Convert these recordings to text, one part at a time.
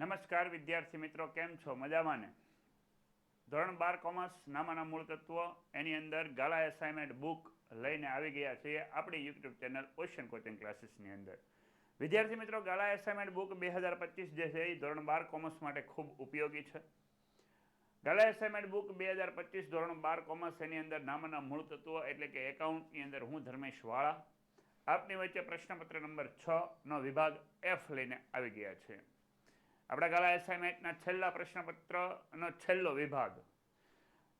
નમસ્કાર વિદ્યાર્થી મિત્રો, કેમ છો? મજામાં ને? ધોરણ 12 કોમર્સ નામાના મૂળ તત્વો એની અંદર ગાલા એસાઇનમેન્ટ બુક લઈને આવી ગયા છીએ આપણી યુટ્યુબ ચેનલ ઓશન કોચિંગ ક્લાસીસની અંદર. વિદ્યાર્થી મિત્રો, ગાલા એસાઇનમેન્ટ બુક 2025 જે છે એ ધોરણ 12 કોમર્સ માટે ખૂબ ઉપયોગી છે. ગાલા એસાઇનમેન્ટ બુક 2025 ધોરણ 12 કોમર્સ એની અંદર નામાના મૂળ તત્વો એટલે કે એકાઉન્ટની અંદર હું ધર્મેશ વાળા આપની વચ્ચે પ્રશ્નપત્ર નંબર 6 નો વિભાગ F લઈને આવી ગયા છે. આપણા ગાલા એસાઇનમેન્ટના છેલ્લા પ્રશ્નપત્રનો છેલ્લો વિભાગ.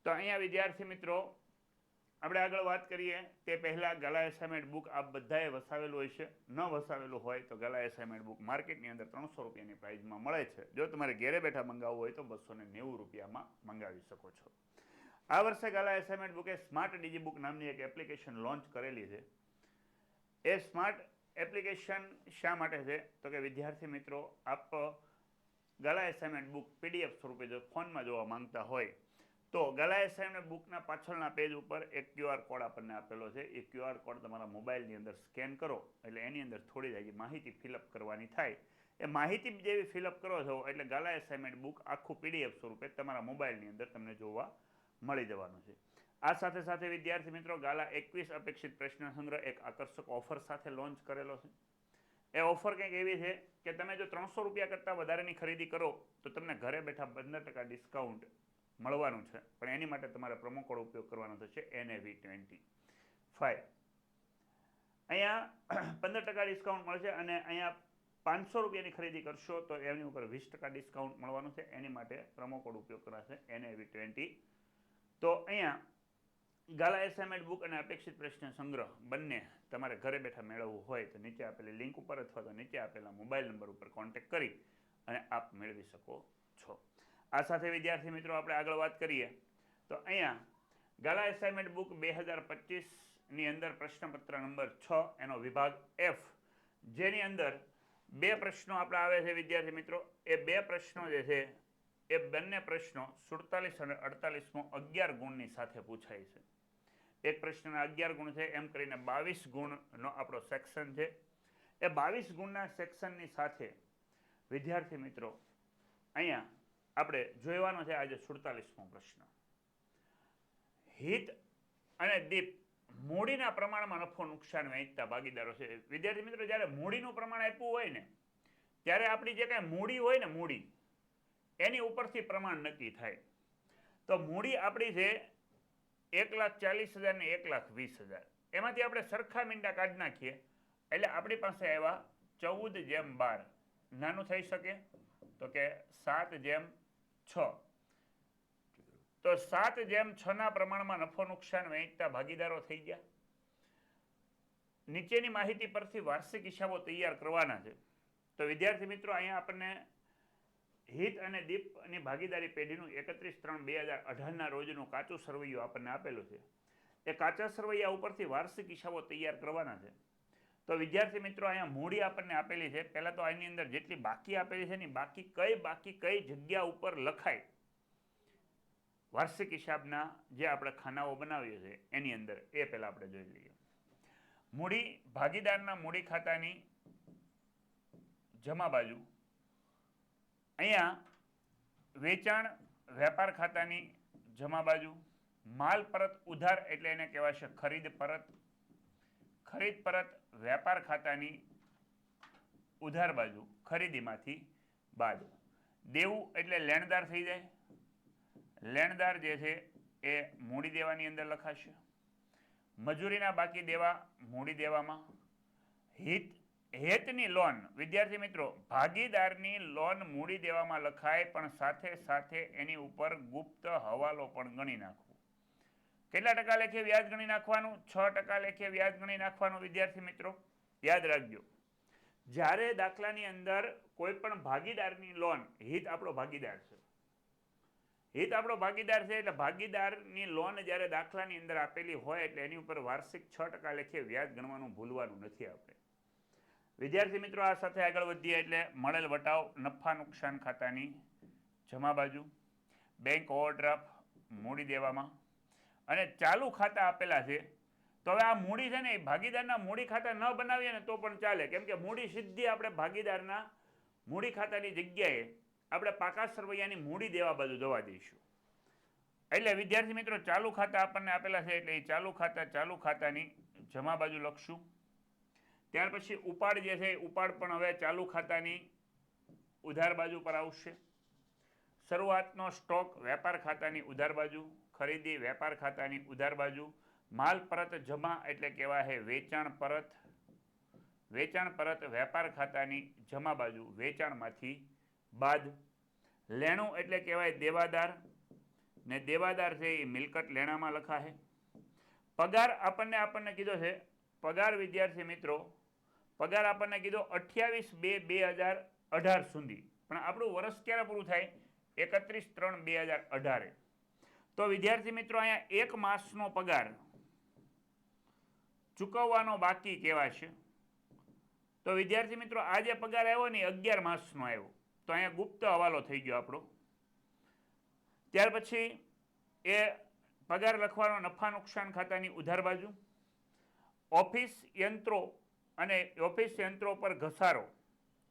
તો અહીંયા વિદ્યાર્થી મિત્રો આપણે આગળ વાત કરીએ તે પહેલાં ગાલા એસાઇનમેન્ટ બુક આપ બધાએ વસાવેલું હોય છે. ન વસાવેલું હોય તો ગાલા એસાઇનમેન્ટ બુક માર્કેટની અંદર 300 રૂપિયાની પ્રાઇઝમાં મળે છે. જો તમારે ઘેરે બેઠા મંગાવવું હોય તો 290 રૂપિયામાં મંગાવી શકો છો. આ વર્ષે ગાલા એસાઇનમેન્ટ બુકે સ્માર્ટ ડિજીબુક નામની એક એપ્લિકેશન લોન્ચ કરેલી છે. એ સ્માર્ટ એપ્લિકેશન શા માટે છે તો કે વિદ્યાર્થી મિત્રો, આપ ગાલા એસાઇનમેન્ટ બુક PDF સ્વરૂપે જો ફોનમાં જોવા માંગતા હોય તો ગાલા એસાઇનમેન્ટ બુકના પાછળના પેજ ઉપર એક QR કોડ આપણને આપેલો છે. એ QR કોડ તમારા મોબાઈલની અંદર સ્કેન કરો એટલે એની અંદર થોડી જ માહિતી ફિલઅપ કરવાની થાય. એ માહિતી જેવી ફિલઅપ કરો છો એટલે ગાલા એસાઇનમેન્ટ બુક આખું PDF સ્વરૂપે તમારા મોબાઈલની અંદર તમને જોવા મળી જવાનું છે. આ સાથે સાથે વિદ્યાર્થી મિત્રો, ગાલા 21 અપેક્ષિત પ્રશ્ન સંગ્રહ એક આકર્ષક ઓફર સાથે લોન્ચ કરેલો છે. એ ઓફર કંઈક એવી છે કે તમે જો 300 રૂપિયા કરતાં વધારેની ખરીદી કરો તો તમને ઘરે બેઠા 15% ડિસ્કાઉન્ટ મળવાનું છે. પણ એની માટે તમારે પ્રોમો કોડ ઉપયોગ કરવાનો થશે NAV25. અહીંયા 15% ડિસ્કાઉન્ટ મળશે અને અહીંયા 500 રૂપિયાની ખરીદી કરશો તો એની ઉપર 20% ડિસ્કાઉન્ટ મળવાનું છે. એની માટે પ્રોમો કોડ ઉપયોગ કરાશે NAV20. તો અહીંયા ગાલા એસાઇનમેન્ટ બુક અને અપેક્ષિત પ્રશ્ન સંગ્રહ બંને તમારે ઘરે બેઠા મેળવવું હોય તો નીચે આપેલી લિંક ઉપર અથવા તો નીચે આપેલા મોબાઈલ નંબર ઉપર કોન્ટેક્ટ કરી અને આપ મેળવી શકો છો. આ સાથે વિદ્યાર્થી મિત્રો આપણે આગળ વાત કરીએ તો અહીંયા ગાલા એસાઇનમેન્ટ બુક 2025ની અંદર પ્રશ્નપત્ર નંબર 6 એનો વિભાગ F, જેની અંદર 2 પ્રશ્નો આપણે આવે છે વિદ્યાર્થી મિત્રો. એ 2 પ્રશ્નો જે છે એ બંને પ્રશ્નો 47 અને 48માં 11 ગુણની સાથે પૂછાય છે. એક પ્રશ્નના 11 ગુણ છે, એમ કરીને 22 ગુણનો આપણો સેક્શન છે. એ 22 ગુણના સેક્શનની સાથે વિદ્યાર્થી મિત્રો અહીંયા આપણે જોવાનો છે આજે 47મો પ્રશ્ન. હિત અને દીપ મૂડીના પ્રમાણમાં નફો નુકસાન વહેંચતા ભાગીદારો છે. વિદ્યાર્થી મિત્રો, જ્યારે મૂડીનું પ્રમાણ આપ્યું હોય ને ત્યારે આપણી જે કાંઈ મૂડી હોય ને, મૂડી એની ઉપરથી પ્રમાણ નક્કી થાય. તો મૂડી આપણી છે 1,40,000 ને 1,20,000. એમાંથી આપણે સરખા મીંડા કાઢી નાખીએ એટલે આપણી પાસે આવ્યા 14/12. નાનું થઈ શકે તો કે 7/6. તો 7/6ના પ્રમાણમાં નફો નુકસાન વહેંચતા ભાગીદારો થઈ ગયા. નીચેની માહિતી પરથી વાર્ષિક હિસાબો તૈયાર કરવાના છે. તો વિદ્યાર્થી મિત્રો, અહીંયા આપણને હિત અને દીપની ભાગીદારી પેઢીનું 31/3/2018ના રોજનું કાચું સરવૈયું આપણને આપેલું છે. એ કાચા સરવૈયા ઉપરથી વાર્ષિક હિસાબો તૈયાર કરવાના છે. તો વિદ્યાર્થી મિત્રો, અહીંયા મૂડી આપણને આપેલી છે. પહેલાં તો આની અંદર જેટલી બાકી આપેલી છે ને બાકી કઈ જગ્યા ઉપર લખાય, વાર્ષિક હિસાબના જે આપણે ખાનાઓ બનાવીએ છીએ એની અંદર એ પહેલાં આપણે જોઈ લઈએ. મૂડી ભાગીદારના મૂડી ખાતાની જમા બાજુ, અહીંયા વેચાણ વેપાર ખાતાની જમા બાજુ, માલ પરત ઉધાર એટલે એને કહેવાશે ખરીદ પરત, ખરીદ પરત વેપાર ખાતાની ઉધાર બાજુ ખરીદીમાંથી બાદ, દેવું એટલે લેણદાર થઈ જાય. લેણદાર જે છે એ મૂડી દેવાની અંદર લખાશે. મજૂરીના બાકી દેવા મૂડી દેવામાં. હેતની લોન, વિદ્યાર્થી મિત્રો, ભાગીદારની લોન મૂડી દેવામાં લખાય પણ સાથે સાથે એની ઉપર ગુપ્ત હવાલો પણ ગણી નાખવું. કેટલા ટકા લેખે વ્યાજ ગણી નાખવાનું? 6% લેખે વ્યાજ ગણી નાખવાનું. વિદ્યાર્થી મિત્રો યાદ રાખજો, જ્યારે દાખલાની અંદર કોઈ પણ ભાગીદારની લોન, હિત આપણો ભાગીદાર છે, હિત આપણો ભાગીદાર છે એટલે ભાગીદારની લોન જ્યારે દાખલાની અંદર આપેલી હોય એટલે એની ઉપર વાર્ષિક 6% લેખે વ્યાજ ગણવાનું ભૂલવાનું નથી આપણે. વિદ્યાર્થી મિત્રો, આ સાથે આગળ વધીએ એટલે મળેલ વટાવ નફા નુકસાન ખાતાની જમા બાજુ, બેંક ઓવરડ્રાફ્ટ મૂડી દેવામાં અને ચાલુ ખાતા આપેલા છે. તો હવે આ મૂડી છે ને એ ભાગીદારના મૂડી ખાતા ન બનાવીએ ને તો પણ ચાલે, કેમ કે મૂડી સીધી આપણે ભાગીદારના મૂડી ખાતાની જગ્યાએ આપણે પાકા સરવૈયાની મૂડી દેવા બાજુ જવા દઈશું. એટલે વિદ્યાર્થી મિત્રો ચાલુ ખાતા આપણને આપેલા છે એટલે એ ચાલુ ખાતાની જમા બાજુ લખશું. ત્યાર પછી ઉપાડ જે છે ઉપાડ પણ હવે ચાલુ ખાતાની ઉધાર બાજુ પર આવશે. શરૂઆતનો સ્ટોક વેપાર ખાતાની ઉધાર બાજુ, ખરીદી વેપાર ખાતાની ઉધાર બાજુ, માલ પરત જમા એટલે કહેવાય છે વેચાણ પરત, વેચાણ પરત વેપાર ખાતાની જમા બાજુ વેચાણમાંથી બાદ, લેણું એટલે કહેવાય દેવાદાર ને દેવાદાર છે એ મિલકત લેણામાં લખાશે. પગાર આપણને કીધો છે પગાર વિદ્યાર્થી મિત્રો પગાર આપણને કીધો 28/2/2018 સુધી, પણ આપણું વર્ષ ક્યારે પૂરું થાય 31/3/2018. તો વિદ્યાર્થી મિત્રો અહીંયા એક માસનો પગાર ચૂકવવાનો બાકી કહેવાશે. તો વિદ્યાર્થી મિત્રો આ જે પગાર આવ્યો ને 11 માસનો આવ્યો, તો અહીંયા ગુપ્ત હવાલો થઈ ગયો આપણો. ત્યાર પછી એ પગાર લખવાનો નફા નુકસાન ખાતાની ઉધાર બાજુ. ઓફિસ યંત્રો અને ઓફિસ યંત્રો પર ઘસારો,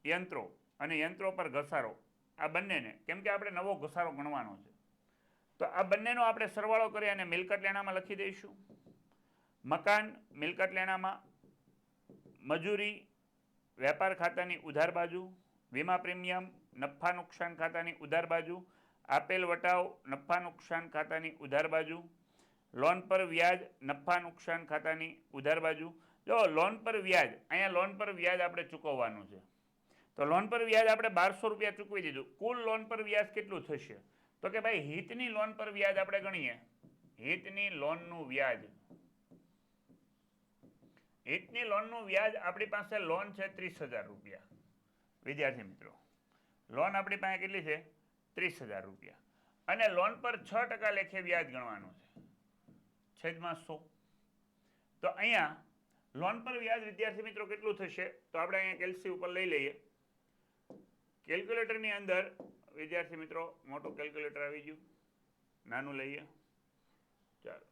યંત્રો અને યંત્રો પર ઘસારો આ બંનેને, કેમ કે આપણે નવો ઘસારો ગણવાનો છે, તો આ બંનેનો આપણે સરવાળો કરી અને મિલકત લેણામાં લખી દઈશું. મકાન મિલકત લેણામાં, મજૂરી વેપાર ખાતાની ઉધાર બાજુ, વીમા પ્રીમિયમ નફા નુકસાન ખાતાની ઉધાર બાજુ, આપેલ વટાવ નફા નુકસાન ખાતાની ઉધાર બાજુ, લોન પર વ્યાજ નફા નુકસાન ખાતાની ઉધાર બાજુ. જો લોન પર વ્યાજ, અહીંયા લોન પર વ્યાજ આપણે ચૂકવવાનું છે, તો લોન પર વ્યાજ આપણે 1200 રૂપિયા ચૂકવી દીધું. કુલ લોન પર વ્યાજ કેટલું થશે? તો કે ભાઈ હિતની લોન પર વ્યાજ આપણે ગણીએ. હિતની લોનનું વ્યાજ, હિતની લોનનું વ્યાજ આપણી પાસે લોન છે 30,000 રૂપિયા. વિદ્યાર્થી મિત્રો લોન આપણી પાસે કેટલી છે? 30,000 રૂપિયા. અને લોન પર 6% લેખે વ્યાજ ગણવાનું છે, છેદમાં 100. તો અહીંયા લોન પર વ્યાજ વિદ્યાર્થી મિત્રો કેટલું થશે? તો આપણે અહીંયા કેલ્સી ઉપર લઈ લઈએ. કેલ્ક્યુલેટરની અંદર વિદ્યાર્થી મિત્રો મોટું કેલ્ક્યુલેટર આવી ગયું, નાનું લઈએ. ચાલો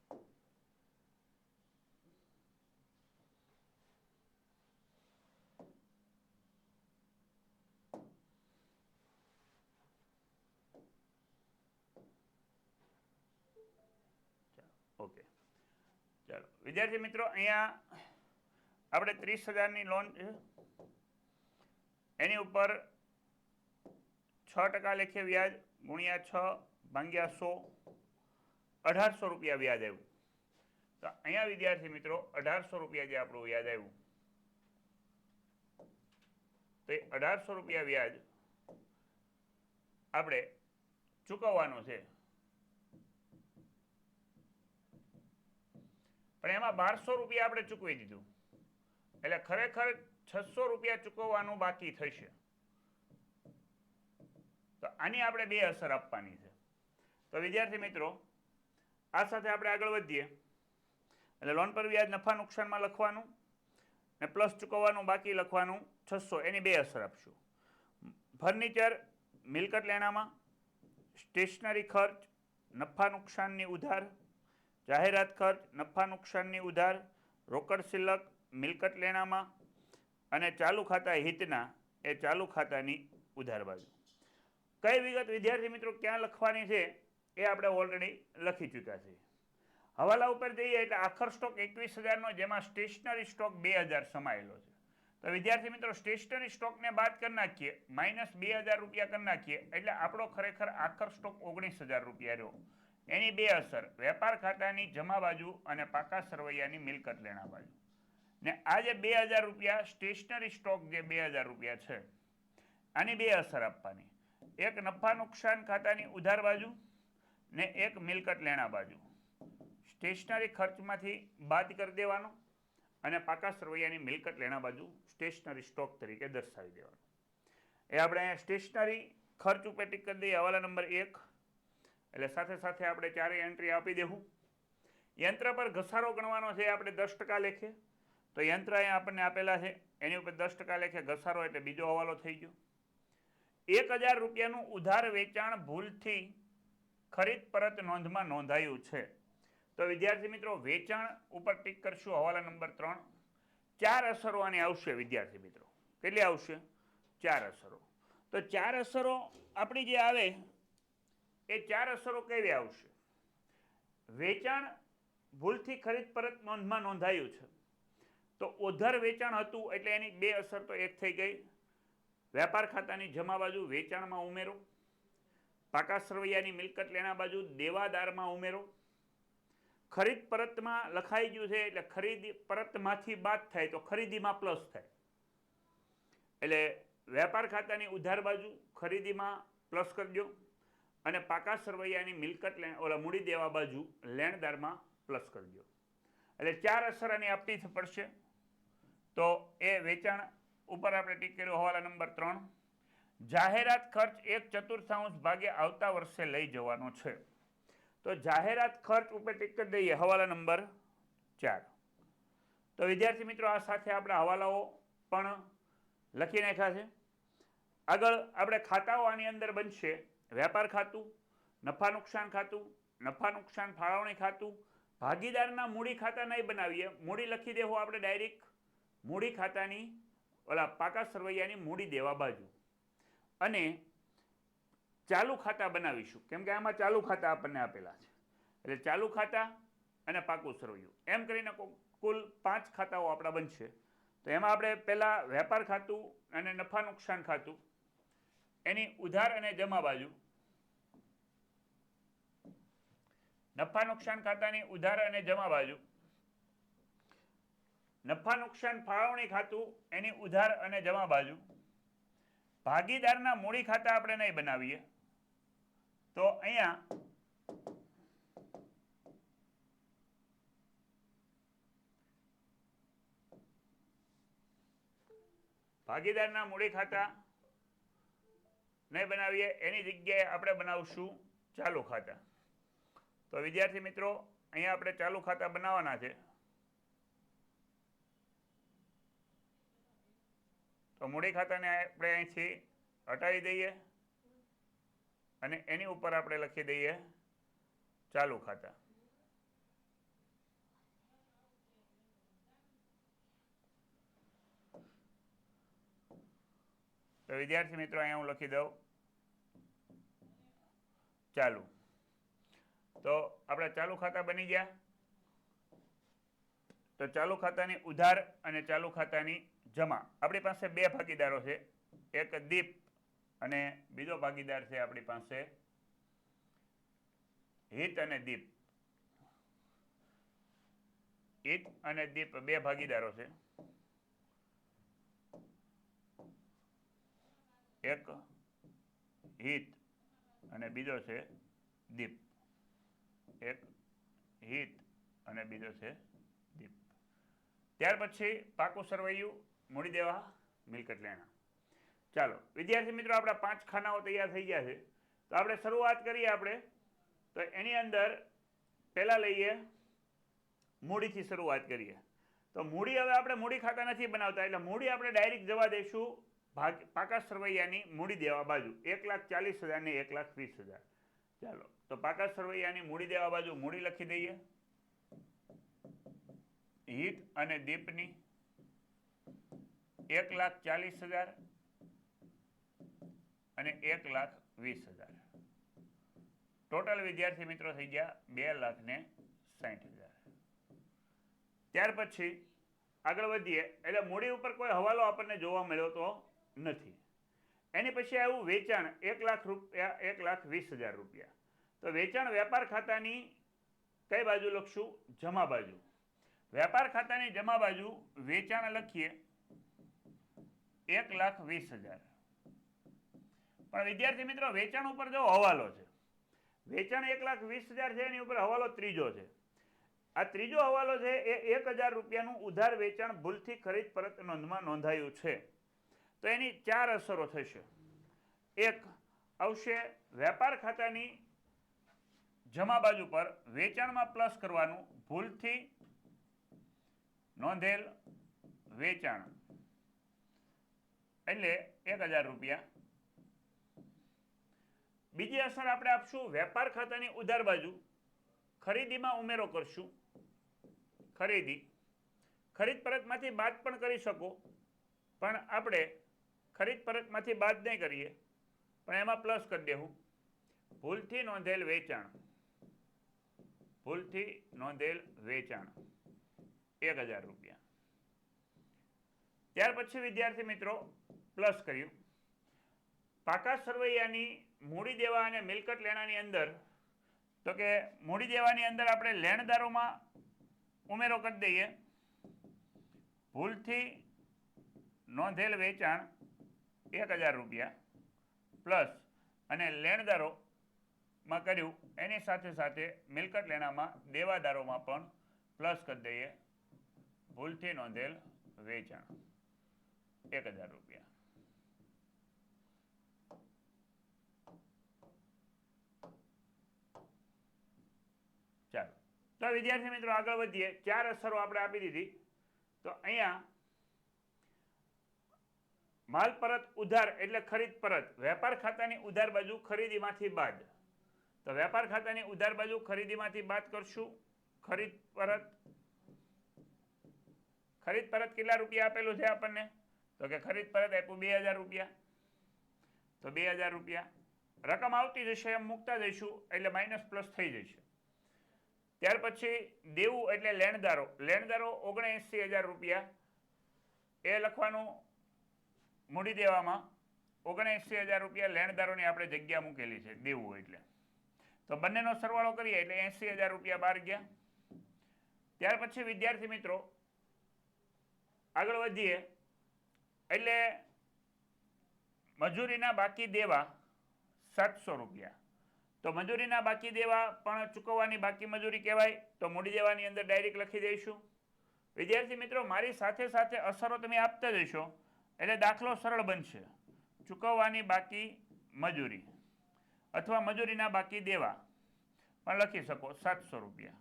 ઓકે. ચાલો વિદ્યાર્થી મિત્રો અહીંયા આપણે 30,000ની લોન છે, એની ઉપર 6% લેખે વ્યાજ ગુણ્યા 6 ભાગ્યા 100, 1800 રૂપિયા વ્યાજ આવ્યું. તો અહીંયા વિદ્યાર્થી મિત્રો 1800 રૂપિયા જે આપણું વ્યાજ આવ્યું, તો એ 1800 રૂપિયા વ્યાજ આપણે ચૂકવવાનું છે. પણ એમાં 1200 રૂપિયા આપણે ચૂકવી દીધું, એટલે ખરેખર 600 રૂપિયા ચૂકવવાનું બાકી થશે. તો આની આપણે બે અસર આપવાની છે. તો વિદ્યાર્થી મિત્રો આ સાથે આપણે આગળ વધીએ. એટલે લોન પર વ્યાજ નફા નુકસાનમાં લખવાનું ને પ્લસ ચૂકવવાનું બાકી લખવાનું 600, એની બે અસર આપશું. ફર્નિચર મિલકત લેણામાં, સ્ટેશનરી ખર્ચ નફા નુકસાનની ઉધાર, જાહેરાત ખર્ચ નફા નુકસાનની ઉધાર, રોકડ શિલ્લક મિલકત લેણામાં, અને ચાલુ ખાતા હિતના એ ચાલુ ખાતાની ઉધાર બાજુ. કઈ વિગત વિદ્યાર્થી મિત્રો ક્યાં લખવાની છે એ આપણે ઓલરેડી લખી ચૂક્યા છીએ. હવાલા ઉપર જઈએ એટલે આખર સ્ટોક 21,000નો, જેમાં સ્ટેશનરી સ્ટોક 2,000 સમાયેલો છે. તો વિદ્યાર્થી મિત્રો સ્ટેશનરી સ્ટોકને બાદ કરી નાખીએ, માઇનસ 2,000 રૂપિયા કરી નાખીએ, એટલે આપણો ખરેખર આખર સ્ટોક 19,000 રૂપિયા રહ્યો. એની બે અસર, વેપાર ખાતાની જમા બાજુ અને પાકા સરવૈયાની મિલકત લેણા બાજુ. ને આ જે 2,000 રૂપિયા સ્ટેશનરી સ્ટોક જે 2,000 રૂપિયા છે, આની બે અસર આપવાની. એક નફા નુકસાન ખાતાની ઉધાર બાજુ ને એક મિલકત લેણા બાજુ. સ્ટેશનરી ખર્ચમાંથી બાદ કરી દેવાનો અને પાકા સરવૈયાની મિલકત લેણા બાજુ સ્ટેશનરી સ્ટોક તરીકે દર્શાવી દેવાનું. એ આપણે અહીંયા સ્ટેશનરી ખર્ચ ઉપર ટીક કરી દઈએ, હવાલા નંબર 1. એટલે સાથે સાથે આપણે ચારેય એન્ટ્રી આપી દેવું. યંત્ર પર ઘસારો ગણવાનો છે આપણે 10% લેખે. તો યંત્ર અહીંયા આપણને આપેલા છે, એની ઉપર 10% લેખે ઘસારો એટલે બીજો હવાલો થઈ ગયો. 1,000 રૂપિયાનું ઉધાર વેચાણ ભૂલથી ખરીદ પરત નોંધમાં નોંધાયું છે. તો વિદ્યાર્થી મિત્રો વેચાણ ઉપર ટીક કરશું, હવાલા નંબર 3. 4 અસરો આની આવશે વિદ્યાર્થી મિત્રો. કેટલી આવશે? 4 અસરો. તો 4 અસરો આપણી જે આવે એ 4 અસરો કેવી આવશે? વેચાણ ભૂલથી ખરીદ પરત નોંધમાં નોંધાયું છે તો ઉધાર વેચાણ હતું એટલે એની 2 અસર તો એક થઈ ગઈ. વેપાર ખાતાની જમા બાજુ વેચાણમાં ઉમેરો, પાકા સરવૈયાની મિલકત લેણા બાજુ દેવાદારમાં ઉમેરો. ખરીદ પરતમાં લખાઈ ગયું છે એટલે ખરીદી પરતમાંથી બાદ થાય તો ખરીદીમાં પ્લસ થાય. એટલે વેપાર ખાતાની ઉધાર બાજુ ખરીદીમાં પ્લસ કરજો અને પાકા સરવૈયાની મિલકત મૂડી દેવા બાજુ લેણદારમાં પ્લસ કરજો. એટલે 4 અસર આની આપવી પડશે. તો એ વેચાણ ઉપર આપણે ટીક કર્યો. હવાલા નંબર 3, જાહેરાત ખર્ચ 1/4 ભાગે આવતા વર્ષે લઈ જવાનો છે. તો જાહેરાત ખર્ચ ઉપર ટીક કરી દઈએ. હવાલા નંબર 4. તો વિદ્યાર્થી મિત્રો આ સાથે આપણા હવાલાઓ પણ લખી નાખ્યા છે. આગળ આપણે ખાતાઓ આની અંદર બનશે. વેપાર ખાતું, નફા નુકસાન ખાતું, નફા નુકસાન ફાળવણી ખાતું. ભાગીદારના મૂડી ખાતા નહીં બનાવીએ, મૂડી લખી દેવું આપણે ડાયરેક્ટ મૂડી ખાતાની ઓલા પાકા સરવૈયાની મૂડી દેવા બાજુ. અને ચાલુ ખાતા બનાવીશું કેમ કે આમાં ચાલુ ખાતા આપણને આપેલા છે. એટલે ચાલુ ખાતા અને પાકું સરવૈયું એમ કરીને કુલ 5 ખાતાઓ આપણા બનશે. તો એમાં આપણે પહેલાં વેપાર ખાતું અને નફા નુકસાન ખાતું એની ઉધાર અને જમા બાજુ, નફા નુકસાન ખાતાની ઉધાર અને જમા બાજુ, નફા નુકસાન ફાળવણી ખાતું એની ઉધાર અને જમા બાજુ. ભાગીદારના મૂડી ખાતા આપણે નહીં બનાવીએ તો અહીંયા ભાગીદારના મૂડી ખાતા નહીં બનાવીએ, એની જગ્યાએ આપણે બનાવશું ચાલુ ખાતા. તો વિદ્યાર્થી મિત્રો અહીંયા આપણે ચાલુ ખાતા બનાવવાના છે. તો મૂડી ખાતાને આપણે અહીંથી હટાવી દઈએ અને એની ઉપર આપણે લખી દઈએ ચાલુ ખાતા. તો વિદ્યાર્થી મિત્રો અહીંયા હું લખી દઉં ચાલુ. તો આપણે ચાલુ ખાતા બની ગયા. તો ચાલુ ખાતાની ઉધાર અને ચાલુ ખાતાની જમા. આપણી પાસે 2 ભાગીદારો છે, એક દીપ અને બીજો ભાગીદાર છે આપણી પાસે હિત અને દીપ. હિત અને દીપ 2 ભાગીદારો છે. એક હિત અને બીજો છે દીપ. એક હિત અને બીજો છે દીપ. ત્યાર પછી પાકું સરવૈયું, મૂડી દેવા, મિલકત લેણા. ચાલો વિદ્યાર્થી મિત્રો આપણા 5 ખાનાઓ તૈયાર થઈ ગયા છે. તો આપણે શરૂઆત કરીએ. આપણે તો એની અંદર પહેલાં લઈએ મૂડીથી શરૂઆત કરીએ. તો મૂડી હવે આપણે મૂડી ખાતા નથી બનાવતા એટલે મૂડી આપણે ડાયરેક્ટ જવા દઈશું પાકા સરવૈયાની મૂડી દેવા બાજુ 1,40,000 ને 1,20,000. ચાલો તો પાકા સરવૈયાની મૂડી દેવા બાજુ મૂડી લખી દઈએ. હિત અને દીપની 1,40,000 અને 1,20,000. ટોટલ વિદ્યાર્થી મિત્રો થઈ ગયા 2,60,000. ત્યાર પછી આગળ વધીએ એટલે મૂડી ઉપર કોઈ હવાલો આપણને જોવા મળ્યો તો નથી. એની પછી આવ્યું વેચાણ 1,00,000 રૂપિયા, 1,20,000 રૂપિયા. તો વેચાણ વેપાર ખાતાની કઈ બાજુ લખશું? જમા બાજુ. વેપાર ખાતાની જમા બાજુ વેચાણ લખીએ 1,20,000. પણ વિદ્યાર્થી મિત્રો વેચાણ ઉપર જો હવાલો છે, વેચાણ 1,20,000 છે, એની ઉપર હવાલો ત્રીજો છે. આ ત્રીજો હવાલો છે એ 1,000 રૂપિયાનું ઉધાર વેચાણ ભૂલથી ખરીદ પરત નોંધમાં નોંધાયું છે. તો એની 4 અસરો થશે. એક આવશે વેપાર ખાતાની જમા બાજુ પર વેચાણમાં પ્લસ કરવાનું, ભૂલથી નોંધેલ વેચાણ એટલે 1,000 રૂપિયા. બીજી અસર આપણે આપશું વેપાર ખાતાની ઉધાર બાજુ ખરીદીમાં ઉમેરો કરશું. ખરીદ પરતમાંથી બાદ પણ કરી શકો, પણ આપણે ખરીદ પરતમાંથી બાદ નહીં કરીએ પણ એમાં પ્લસ કરી દેવું. ભૂલથી નોંધેલ વેચાણ, ભૂલથી નોંધેલ વેચાણ 1000 રૂપિયા. ત્યાર પછી વિદ્યાર્થી મિત્રો પ્લસ કર્યું. પાકા સરવૈયાની મૂડી દેવા અને મિલકત લેણાની અંદર, તો કે મૂડી દેવાની અંદર આપણે લેણદારોમાં ઉમેરો કરી દઈએ. ભૂલથી નોંધેલ વેચાણ 1000 રૂપિયા પ્લસ અને લેણદારોમાં કર્યું એની સાથે સાથે મિલકત લેણામાં દેવાદારોમાં પણ પ્લસ કરી દઈએ. ભૂલથી નોંધેલ વેચાણ 1000 રૂપિયા. ચાલો, તો વિદ્યાર્થી મિત્રો આગળ વધીએ. 4 અસરો આપણે આપી દીધી. તો અહીંયા માલ પરત ઉધાર એટલે ખરીદ પરત. વેપાર ખાતાની ઉધાર બાજુ ખરીદીમાંથી બાદ. તો વેપાર ખાતાની ઉધાર બાજુ ખરીદીમાંથી બાદ કરશું. ખરીદ પરત કેટલા રૂપિયા આપેલું છે આપણને? તો કે ખરીદ પરત આપ્યું 2000 રૂપિયા. તો 2000 રૂપિયા રકમ આવતી જશે એમ મૂકતા જઈશું એટલે માઇનસ પ્લસ થઈ જશે. ત્યાર પછી દેવું એટલે લેણદારો. લેણદારો 79000 રૂપિયા એ લખવાનું મૂડી દેવામાં. 79000 રૂપિયા લેણદારોની આપણે જગ્યા મૂકેલી છે દેવું એટલે. તો બંનેનો સરવાળો કરીએ એટલે 80000 રૂપિયા બહાર ગયા. ત્યાર પછી વિદ્યાર્થી મિત્રો આગળ વધીએ એટલે મજૂરીના બાકી દેવા 700 રૂપિયા. તો મજૂરીના બાકી દેવા પણ ચૂકવવાની બાકી મજૂરી કહેવાય. તો મૂડી દેવાની અંદર ડાયરેક્ટ લખી દઈશું. વિદ્યાર્થી મિત્રો મારી સાથે સાથે અસરો તમે આપતા જશો એટલે દાખલો સરળ બનશે. ચૂકવવાની બાકી મજૂરી અથવા મજૂરીના બાકી દેવા પણ લખી શકો 700 રૂપિયા.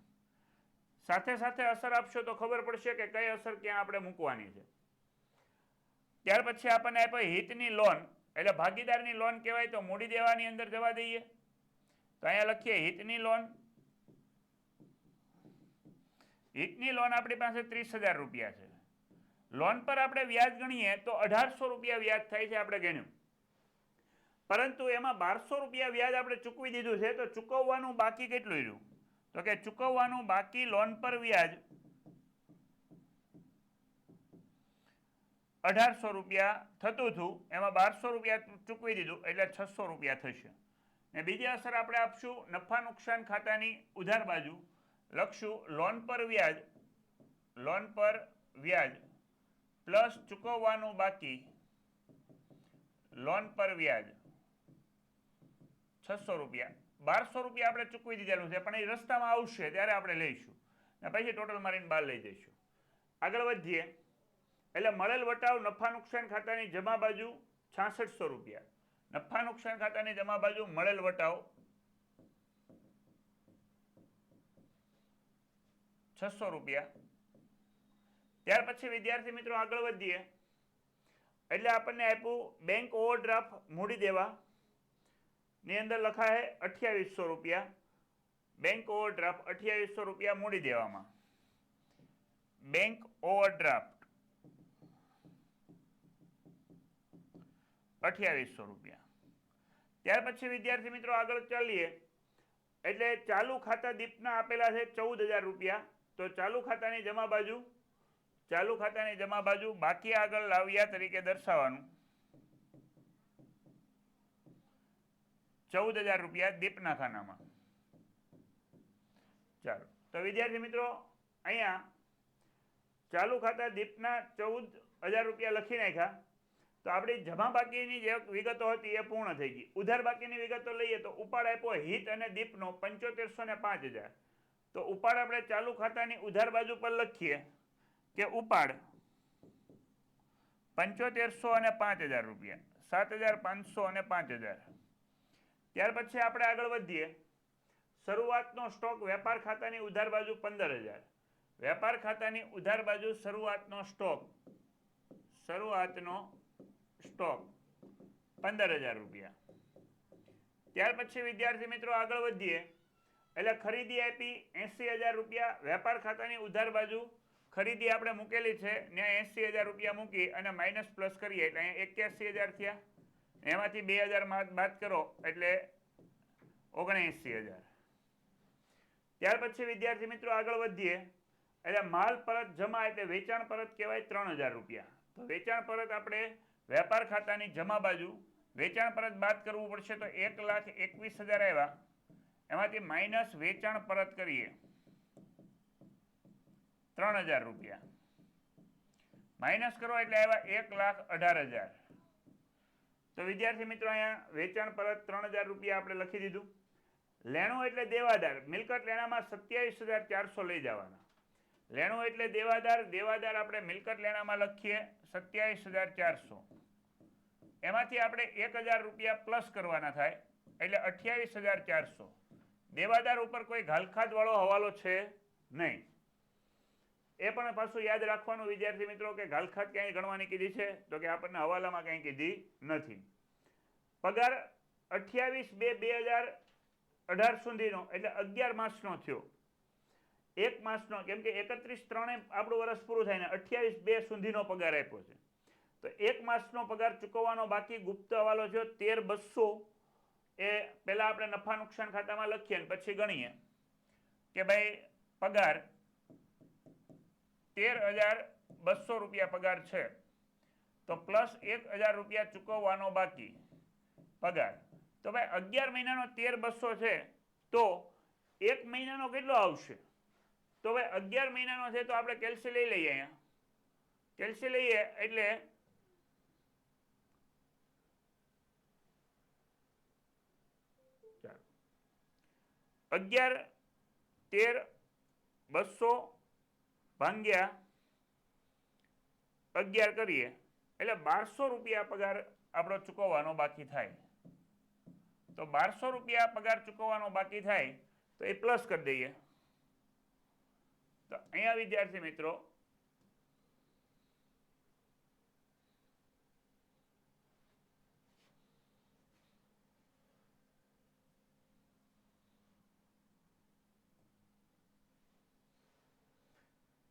સાથે સાથે અસર આપશો તો ખબર પડશે કે કઈ અસર ક્યાં આપણે મૂકવાની છે. ત્યાર પછી આપણને આપ્યો હિતની લોન એટલે ભાગીદારની લોન કહેવાય. તો મૂડી દેવાની અંદર જવા દઈએ. તો અહીંયા લખીએ હિતની લોન. હિતની લોન આપણી પાસે 30000 રૂપિયા છે. લોન પર આપણે વ્યાજ ગણીએ તો 1800 રૂપિયા વ્યાજ થાય છે, આપણે ગણ્યું. પરંતુ એમાં 1200 રૂપિયા વ્યાજ આપણે ચૂકવી દીધું છે. તો ચૂકવવાનું બાકી કેટલું રહ્યું? તો કે ચૂકવવાનું બાકી લોન પર વ્યાજ 1800 રૂપિયા થતું હતું. એમાં 1200 રૂપિયા ચૂકવી દીધું એટલે 600 રૂપિયા થશે. ને બીજી અસર આપણે આપશું નફા નુકસાન ખાતાની ઉધાર બાજુ. લખશું લોન પર વ્યાજ પ્લસ ચૂકવવાનું બાકી લોન પર વ્યાજ 600 રૂપિયા. 1200 રૂપિયા આપણે ચૂકવી દીધેલું છે પણ એ રસ્તામાં આવશે ત્યારે આપણે લઈશું ને પછી ટોટલ મારીને બહાર લઈ જઈશું. આગળ વધીએ એટલે મળેલ વટાવ નફા નુકસાન ખાતાની જમા બાજુ 6600 રૂપિયા. નફા નુકસાન ખાતાની જમા બાજુ મળેલ વટાવ 600 રૂપિયા. ત્યાર પછી વિદ્યાર્થી મિત્રો આગળ વધીએ એટલે આપણને આપ્યું બેંક ઓવરડ્રાફ્ટ મૂડી દેવા ની અંદર લખાય 2800 રૂપિયા. બેંક ઓવરડ્રાફ્ટ 2800 રૂપિયા મૂડી દેવામાં. બેંક ઓવરડ્રાફ્ટ 2800 રૂપિયા. ત્યાર પછી વિદ્યાર્થી મિત્રો આગળ ચાલીએ એટલે ચાલુ ખાતા દીપના આપેલા છે 14000 રૂપિયા. તો ચાલુ ખાતાની જમા બાજુ બાકી આગળ લાવ્યા તરીકે દર્શાવવાનું. 14000 રૂપિયા દીપના ખાનામાં. ચાલો, તો વિદ્યાર્થી મિત્રો અહીંયા ચાલુ ખાતા દીપના 14000 રૂપિયા લખી નાખ્યા. તો આપણી જમા બાકીની જે વિગતો હતી એ પૂર્ણ થઈ ગઈ. ઉધાર બાકીની વિગતો લઈએ તો ઉપાડ આપ્યો હિત અને દીપનો 7500 ને 5000. તો ઉપાડ આપણે ચાલુ ખાતાની ઉધાર બાજુ પર લખીએ કે ઉપાડ 7500 અને 5000 રૂપિયા. 7500 અને 5000. ત્યાર પછી આપણે આગળ વધીએ. શરૂઆતનો સ્ટોક વેપાર ખાતાની ઉધાર બાજુ 15000. વેપાર ખાતાની ઉધાર બાજુ શરૂઆતનો સ્ટોક 15000 રૂપિયા. ત્યાર પછી વિદ્યાર્થી મિત્રો આગળ વધીએ એટલે ખરીદી આપી 80000 રૂપિયા. વેપાર ખાતાની ઉધાર બાજુ ખરીદી આપણે મૂકેલી છે ત્યાં 80,000 રૂપિયા મૂકી અને માઇનસ પ્લસ કરીએ એટલે અહીંયા 81,000 થયા. એમાંથી 2,000 બાદ કરો એટલે 79,000. ત્યાર પછી વિદ્યાર્થી મિત્રો આગળ વધીએ એટલે માલ પરત જમા એટલે વેચાણ પરત કહેવાય 3,000 રૂપિયા. તો વેચાણ પરત આપણે વેપાર ખાતાની જમા બાજુ વેચાણ પરત બાદ કરવું પડશે તો 1,21,000 આવ્યા. એમાંથી માઇનસ વેચાણ પરત કરીએ 3,000 રૂપિયા. માઇનસ કરો એટલે આવ્યા 1,18,000. તો વિદ્યાર્થી મિત્રો અહીંયા વેચાણ પરત 3,000 રૂપિયા આપણે લખી દીધું. લેણું એટલે દેવાદાર, મિલકત લેણામાં 27,400 લઈ જવાના. લેણું એટલે દેવાદાર, દેવાદાર આપણે મિલકત લેણામાં લખીએ 27,400. એમાંથી આપણે 1,000 રૂપિયા પ્લસ કરવાના થાય એટલે 28,400. દેવાદાર ઉપર કોઈ ઘાલખાદ વાળો હવાલો છે નહીં. એ પણ પાછું યાદ રાખવાનું વિદ્યાર્થી મિત્રો કે ઘાલખાદ ક્યાંય ગણવાની કીધી છે તો કે આપણને હવાલામાં કંઈ કીધી નથી. પગાર 28/2/2018 સુધીનો એટલે 11 માસનો થયો. એક માસનો, કેમ કે 31/3 આપણું વર્ષ પૂરું થાય ને 28/2 સુધીનો પગાર આપ્યો છે. તો એક માસનો પગાર ચૂકવવાનો બાકી ગુપ્ત હવાલો થયો 13,200. એ પહેલા આપણે નફા નુકસાન ખાતામાં લખીએ ને પછી ગણીએ કે ભાઈ પગાર 13,200 રૂપિયા પગાર છે તો પ્લસ 1,000 રૂપિયા ચૂકવવાનો બાકી પગાર. તો ભાઈ 11 મહિનાનો 13,200 છે તો એક મહિનાનો કેટલો આવશે? તો ભાઈ 11 મહિનાનો છે તો આપણે કેલ્સી લઈ લઈએ. અહીંયા કેલ્સી લઈએ એટલે 11, 13,200 ભાગ્યા 11 કરીએ એટલે 1,200 રૂપિયા પગાર આપણો ચૂકવવાનો બાકી થાય. તો 1,200 રૂપિયા પગાર ચૂકવવાનો બાકી થાય તો એ પ્લસ કરી દઈએ. તો અહીંયા વિદ્યાર્થી મિત્રો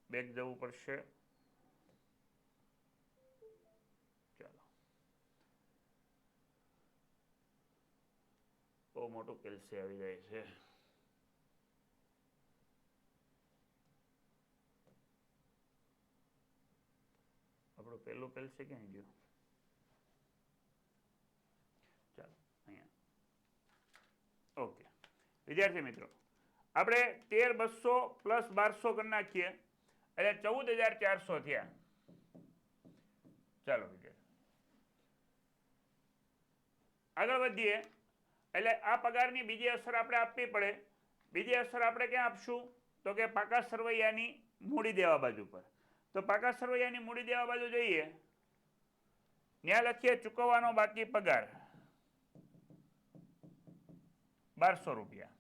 બેક જવું પડશે. ચાલો, બહુ મોટું કેલ્સી આવી જાય છે. આપણું પહેલું કેલ્સી ક્યાં ગયું? ચાલો અહીંયા. ઓકે વિદ્યાર્થી મિત્રો, આપણે 13,200 પ્લસ 1,200 કરી નાખીએ એટલે 14,400 થયા. ચાલો વિદ્યાર્થી આગળ વધીએ. એટલે આ પગારની બીજી અસર આપણે આપવી પડે. બીજી અસર આપણે ક્યાં આપશું તો કે પાકા સરવૈયાની મૂડી દેવા બાજુ પર. તો પાકા સરવૈયાની મૂડી દેવા બાજુ જોઈએ ત્યાં લખીએ ચૂકવવાનો બાકી પગાર 1,200 રૂપિયા.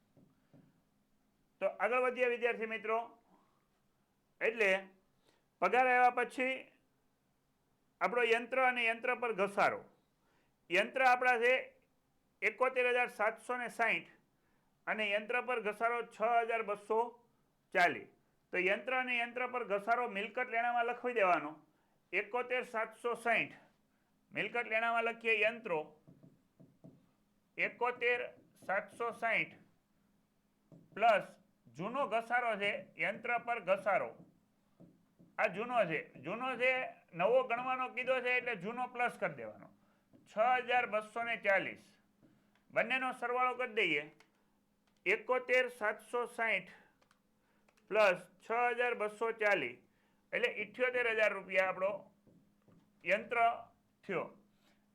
તો આગળ વધીએ વિદ્યાર્થી મિત્રો. એટલે પગાર આવ્યા પછી આપણો યંત્ર અને યંત્ર પર ઘસારો. યંત્ર આપણા છે 71,760 અને યંત્ર પર ઘસારો 6,240. તો યંત્ર અને યંત્ર પર ઘસારો મિલકત લેણામાં લખી દેવાનો 71,760. મિલકત લેણામાં લખીએ યંત્રો 71,760 પ્લસ જૂનો ઘસારો છે યંત્ર પર ઘસારો. આ જૂનો છે, જૂનો છે નવો ગણવાનો કીધો છે એટલે જૂનો પ્લસ કરી દેવાનો 6,240. બંનેનો સરવાળો કરી દઈએ 71,760 પ્લસ 6,240 એટલે 78,000 રૂપિયા આપણો યંત્ર થયો.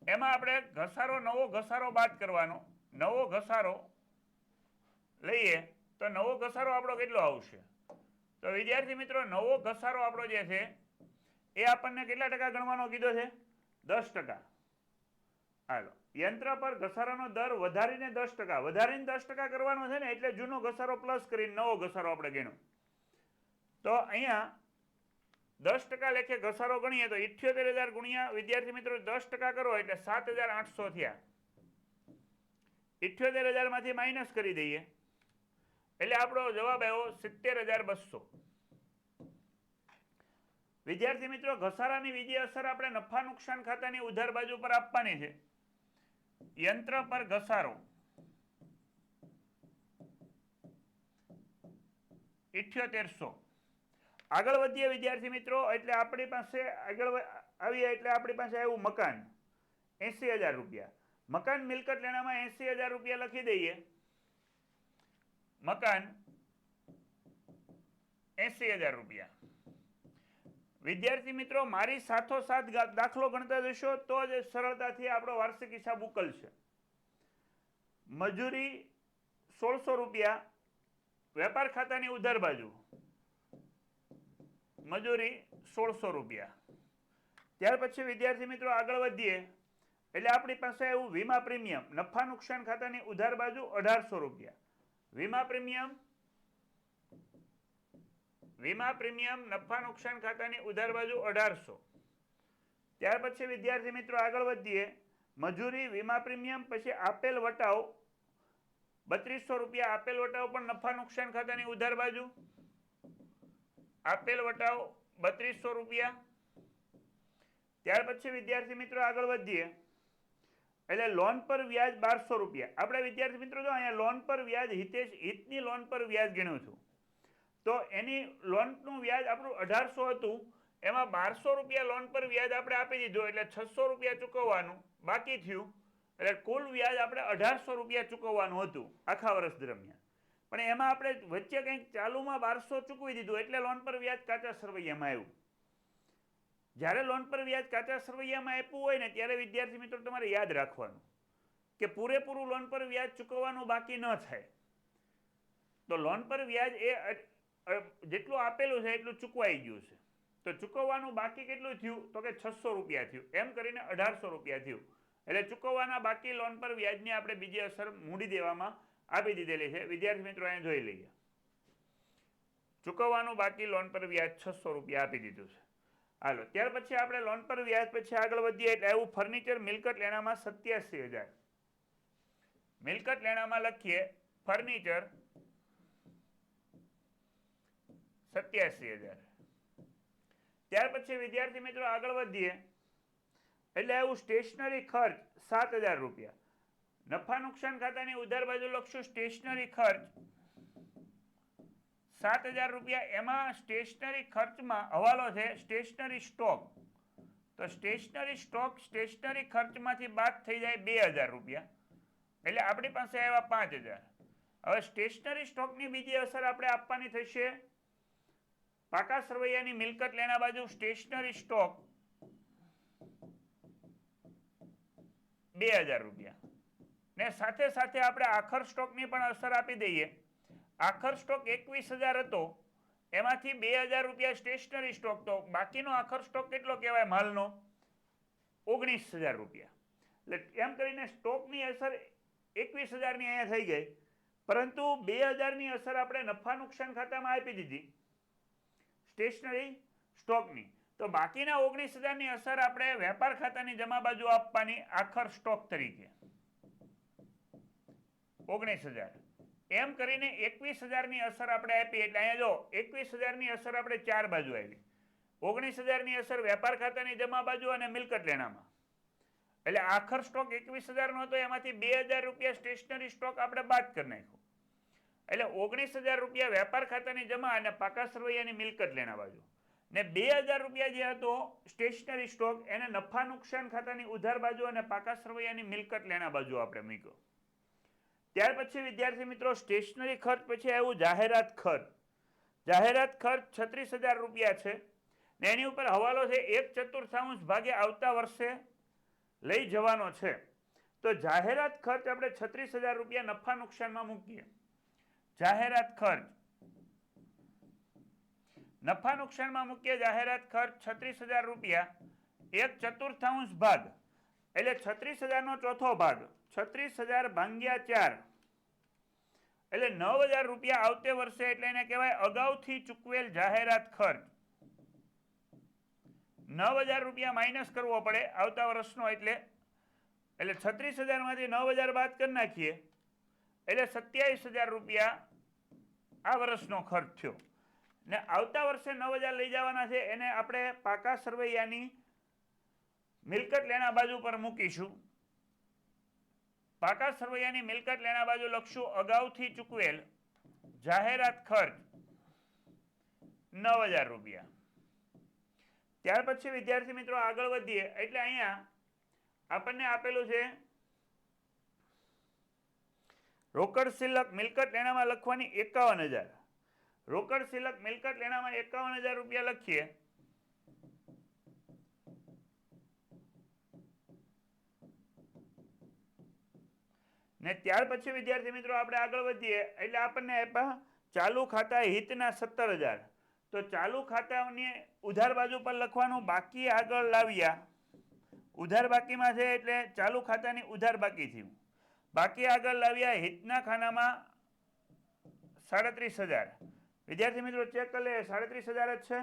એમાં આપણે ઘસારો નવો ઘસારો બાદ કરવાનો. નવો ઘસારો લઈએ તો નવો ઘસારો આપણો કેટલો આવશે? તો વિદ્યાર્થી મિત્રો નવો ઘસારો આપણો જે છે એ આપણને કેટલા ટકા ગણવાનો કીધો છે? 10%. હાલો, યંત્ર પર ઘસારાનો દર વધારીને 10%, વધારીને 10% કરવાનો છે ને એટલે જૂનો ઘસારો પ્લસ કરીને નવો ઘસારો આપણે ગણ્યો. તો અહીંયા 10% લેખે ઘસારો ગણીએ તો 78,000 ગુણ્યા વિદ્યાર્થી મિત્રો 10% કરો એટલે 7,800 થયા. 78,000 માંથી માઇનસ કરી દઈએ એટલે આપણો જવાબ આવ્યો 70,200. વિદ્યાર્થી મિત્રો, ઘસારાની બીજી અસર આપણે નફા નુકસાન ખાતાની ઉધાર બાજુ પર આપવાની છે. યંત્ર પર ઘસારો 7800. આગળ વધીએ વિદ્યાર્થી મિત્રો, એટલે આપણી પાસે આગળ આવીએ એટલે આપણી પાસે આવ્યું મકાન 80,000 રૂપિયા. મકાન મિલકત લેણામાં 80,000 રૂપિયા લખી દઈએ. મકાન 80,000 રૂપિયા. વિદ્યાર્થી મિત્રો, મારી સાથોસાથ દાખલો ગણતા જશો તો જ સરળતાથી આપણો વાર્ષિક હિસાબ ઉકલશે. મજૂરી 1600 રૂપિયા, વેપાર ખાતાની ઉધાર બાજુ મજૂરી 1600 રૂપિયા. ત્યાર પછી વિદ્યાર્થી મિત્રો આગળ વધીએ એટલે આપણી પાસે એવું વીમા પ્રીમિયમ નફા નુકસાન ખાતાની ઉધાર બાજુ 1800 રૂપિયા. વીમા પ્રીમિયમ નફા નુકસાન ખાતાની ઉધાર બાજુ 1800. ત્યાર પછી વિદ્યાર્થી મિત્રો આગળ વધીએ, મજૂરી, વીમા પ્રીમિયમ, પછી આપેલ વટાવ 3200 રૂપિયા. આપેલ વટાવ પણ નફા નુકસાન ખાતાની ઉધાર બાજુ. આપેલ વટાવ 3200 રૂપિયા. ત્યાર પછી વિદ્યાર્થી મિત્રો આગળ વધીએ એટલે લોન પર વ્યાજ 1200 રૂપિયા. આપણે વિદ્યાર્થી મિત્રો જો અહીંયા લોન પર વ્યાજ હિતની લોન પર વ્યાજ ગણ્યું છું, તો એની લોનનું વ્યાજ આપણું 1800 હતું, એમાં 1200 રૂપિયા લોન પર વ્યાજ આપણે આપી દીધું એટલે 600 રૂપિયા ચૂકવવાનું બાકી થયું. એટલે કુલ વ્યાજ આપણે 1800 રૂપિયા ચૂકવવાનું હતું આખા વર્ષ દરમિયાન. પણ એમાં આપણે વચ્ચે કંઈક ચાલુમાં 1200 ચૂકવી દીધું એટલે લોન પર વ્યાજ કાચા સરવૈયામાં આવ્યું. જ્યારે લોન પર વ્યાજ કાચા સરવૈયામાં આપ્યું હોય ને ત્યારે વિદ્યાર્થી મિત્રો તમારે યાદ રાખવાનું કે પૂરેપૂરું લોન પર વ્યાજ ચૂકવવાનું બાકી ન થાય. તો લોન પર વ્યાજ એ જેટલું આપેલું છે એટલું ચૂકવાઈ ગયું છે, તો ચૂકવવાનું બાકી કેટલું થયું તો કે 600 રૂપિયા થયું. એમ કરીને 1800 રૂપિયા થયું. એટલે ચૂકવવાના બાકી લોન પર વ્યાજની આપણે બીજી અસર મૂડી દેવામાં આપી દીધેલી છે. વિદ્યાર્થી મિત્રો અહીંયા જોઈ લઈએ, ચૂકવવાનું બાકી લોન પર વ્યાજ 600 રૂપિયા આપી દીધું છે. હાલો, ત્યાર પછી આપણે લોન પર વ્યાજ પછી આગળ વધીએ એટલે એવું ફર્નિચર મિલકત લેણામાં 87,000. મિલકત લેણામાં લખીએ ફર્નિચર 87,000. ત્યાર પછી વિદ્યાર્થી મિત્રો આગળ વધીએ એટલે એવું સ્ટેશનરી ખર્ચ 7,000 રૂપિયા. નફા નુકસાન ખાતાની ઉધાર બાજુ લખશું સ્ટેશનરી ખર્ચ 7,000 રૂપિયા. એમાં સ્ટેશનરી ખર્ચમાં હવાલો છે સ્ટેશનરી સ્ટોક, તો સ્ટેશનરી સ્ટોક સ્ટેશનરી ખર્ચમાંથી બાદ થઈ જાય 2,000 રૂપિયા, એટલે આપણી પાસે આવ્યા 5,000. હવે સ્ટેશનરી સ્ટોકની બીજી અસર આપણે આપવાની થશે પાકા સરવૈયાની મિલકત લેણા બાજુ સ્ટેશનરી સ્ટોક 2,000 રૂપિયા. ને સાથે સાથે આપણે આખર સ્ટોકની પણ અસર આપી દઈએ. આખર સ્ટોક 21,000 હતો, એમાંથી 2,000 રૂપિયા સ્ટેશનરી સ્ટોક, તો બાકીનો આખર સ્ટોક કેટલો કહેવાય માલનો 19,000 રૂપિયા. એટલે એમ કરીને સ્ટોકની અસર 21,000ની અહીંયા થઈ ગઈ, પરંતુ 2,000ની અસર આપણે નફા નુકસાન ખાતામાં આપી દીધી સ્ટેશનરી સ્ટોકની. તો બાકીના 19,000ની અસર આપણે વેપાર ખાતાની જમા બાજુ આપવાની આખર સ્ટોક તરીકે 19,000. એમ કરીને 21,000ની અસર આપણે આપી. એટલે અહીંયા જો 21,000ની અસર આપણે ચાર બાજુ આવી. 19,000ની અસર વેપાર ખાતાની જમા બાજુ અને મિલકત લેણામાં. એટલે આખર સ્ટોક 21,000નો હતો, એમાંથી 2,000 રૂપિયા સ્ટેશનરી સ્ટોક આપણે બાદ કરી નાખ્યો. એટલે 19,000 રૂપિયા વેપાર ખાતાની જમા અને પાકા સરવૈયાની મિલકત લેણા બાજુ, ને 2,000 રૂપિયા જે હતો સ્ટેશનરી સ્ટોક એને નફા નુકસાન ખાતાની ઉધાર બાજુ અને પાકા સરવૈયાની મિલકત લેણા બાજુ આપણે મૂક્યો. ત્યાર પછી વિદ્યાર્થી મિત્રો સ્ટેશનરી ખર્ચ પછી આવ્યું જાહેરાત ખર્ચ. જાહેરાત ખર્ચ 36,000 રૂપિયા છે ને એની ઉપર હવાલો છે 1/4 ભાગે આવતા વર્ષે લઈ જવાનો છે. તો જાહેરાત ખર્ચ આપણે 36,000 રૂપિયા નફા નુકસાનમાં મૂકીએ. જાહેરાત ખર્ચ નફા નુકસાનમાં મૂકીએ. જાહેરાત ખર્ચ 36,000 રૂપિયા 1/4 ભાગ એટલે 36,000નો ચોથો ભાગ, 36,000 ભાગ્યા 4 એટલે 9,000 રૂપિયા આવતે વર્ષે. એટલે એને કહેવાય અગાઉથી ચૂકવેલ જાહેરાત ખર્ચ. 9,000 રૂપિયા માઇનસ કરવો પડે આવતા વર્ષનો, એટલે 36,000માંથી 9,000 બાદ કરી નાખીએ એટલે 27,000 રૂપિયા આ વર્ષનો ખર્ચ થયો. ને આવતા વર્ષે 9000 લઈ જવાના છે એને આપણે પાકા સરવૈયાની મિલકત લેણા બાજુ પર મૂકીશું. પાકા સરવૈયાની મિલકત લેણા બાજુ લખશું અગાઉથી ચૂકવેલ જાહેરાત ખર્ચ 9000 રૂપિયા. ત્યાર પછી વિદ્યાર્થી મિત્રો આગળ વધીએ એટલે અહીંયા આપણને આપેલું છે રોકડ શિલ્લક મિલકત લેણામાં લખવાની 51000. રોકડ શિલ્લક મિલકત લેણામાં 51000 રૂપિયા લખીએ. ને ત્યાર પછી વિદ્યાર્થી મિત્રો આપણે આગળ વધીએ એટલે આપણને આપ્યા ચાલુ ખાતા હિતના 17000. તો ચાલુ ખાતાની ઉધાર બાજુ પર લખવાનું બાકી આગળ લાવ્યા. ઉધાર બાકીમાં છે એટલે ચાલુ ખાતાની ઉધાર બાકી થયું. બાકી આગળ લાવ્યા હિતના ખાનામાં 37000. વિદ્યાર્થી મિત્રો ચેક કરી લે 37000 જ છે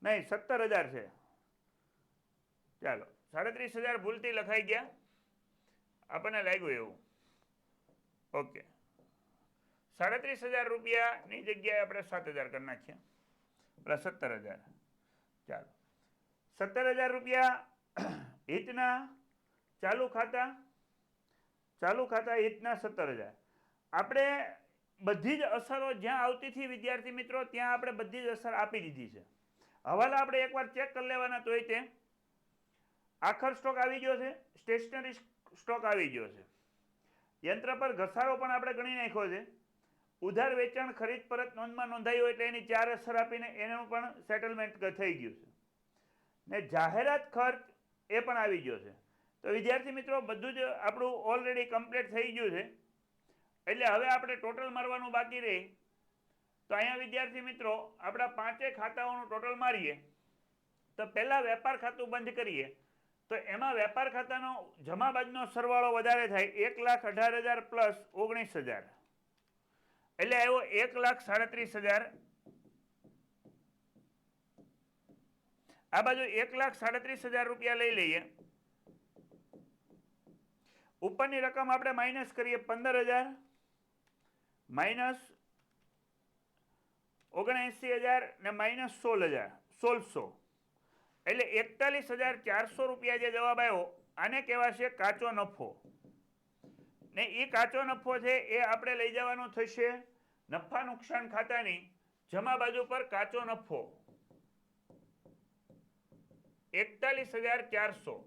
નહીં 17000 છે. ચાલો 37000 ભૂલથી લખાઈ ગયા આપણને લાગ્યું એવું. ઓકે 37000 રૂપિયાની જગ્યાએ આપણે 7000 કરી નાખ્યા પ્લસ 17000. ચાલો 17000 રૂપિયા હિતના ચાલુ ખાતા હિતના 17000. આપણે બધી જ અસરો જ્યાં આવતી હતી વિદ્યાર્થી મિત્રો ત્યાં આપણે બધી જ અસર આપી દીધી છે. હવાલા આપણે એકવાર ચેક કરી લેવાના તોય તે આખર સ્ટોક આવી ગયો છે, સ્ટેશનરી સ્ટોક આવી ગયો છે, યંત્ર પર ઘસારો પણ આપણે ગણી નાખ્યો છે, ઉધાર વેચાણ ખરીદ પરત નોંધમાં નોંધાયું એટલે એની 4 અસર આપીને એનું પણ સેટલમેન્ટ થઈ ગયું છે. ને જાહેરાત ખર્ચ એ પણ આવી ગયો છે. તો વિદ્યાર્થી મિત્રો બધું જ આપણું ઓલરેડી કમ્પ્લીટ થઈ ગયું છે. એટલે હવે આપણે ટોટલ મારવાનું બાકી રહે. તો અહીંયા વિદ્યાર્થી મિત્રો આપણા 5 ખાતાઓનું ટોટલ મારીએ તો પહેલાં વેપાર ખાતું બંધ કરીએ તો એમાં વેપાર ખાતાનો જમા બાજુનો સરવાળો વધારે થાય 1,18,000 પ્લસ 19,000 એટલે આવ્યો 1,37,000. આ બાજુ 1,37,000 રૂપિયા લઈ લઈએ. ઉપરની રકમ આપણે માઇનસ કરીએ 15,000 માઇનસ 79,000 ને માઇનસ 16,000 એટલે 41,400 રૂપિયા જે જવાબ આવ્યો આને કહેવાશે કાચો નફો. ને એ કાચો નફો છે એ આપણે લઈ જવાનો થશે નફા નુકસાન ખાતાની જમા બાજુ પર કાચો નફો 41,400.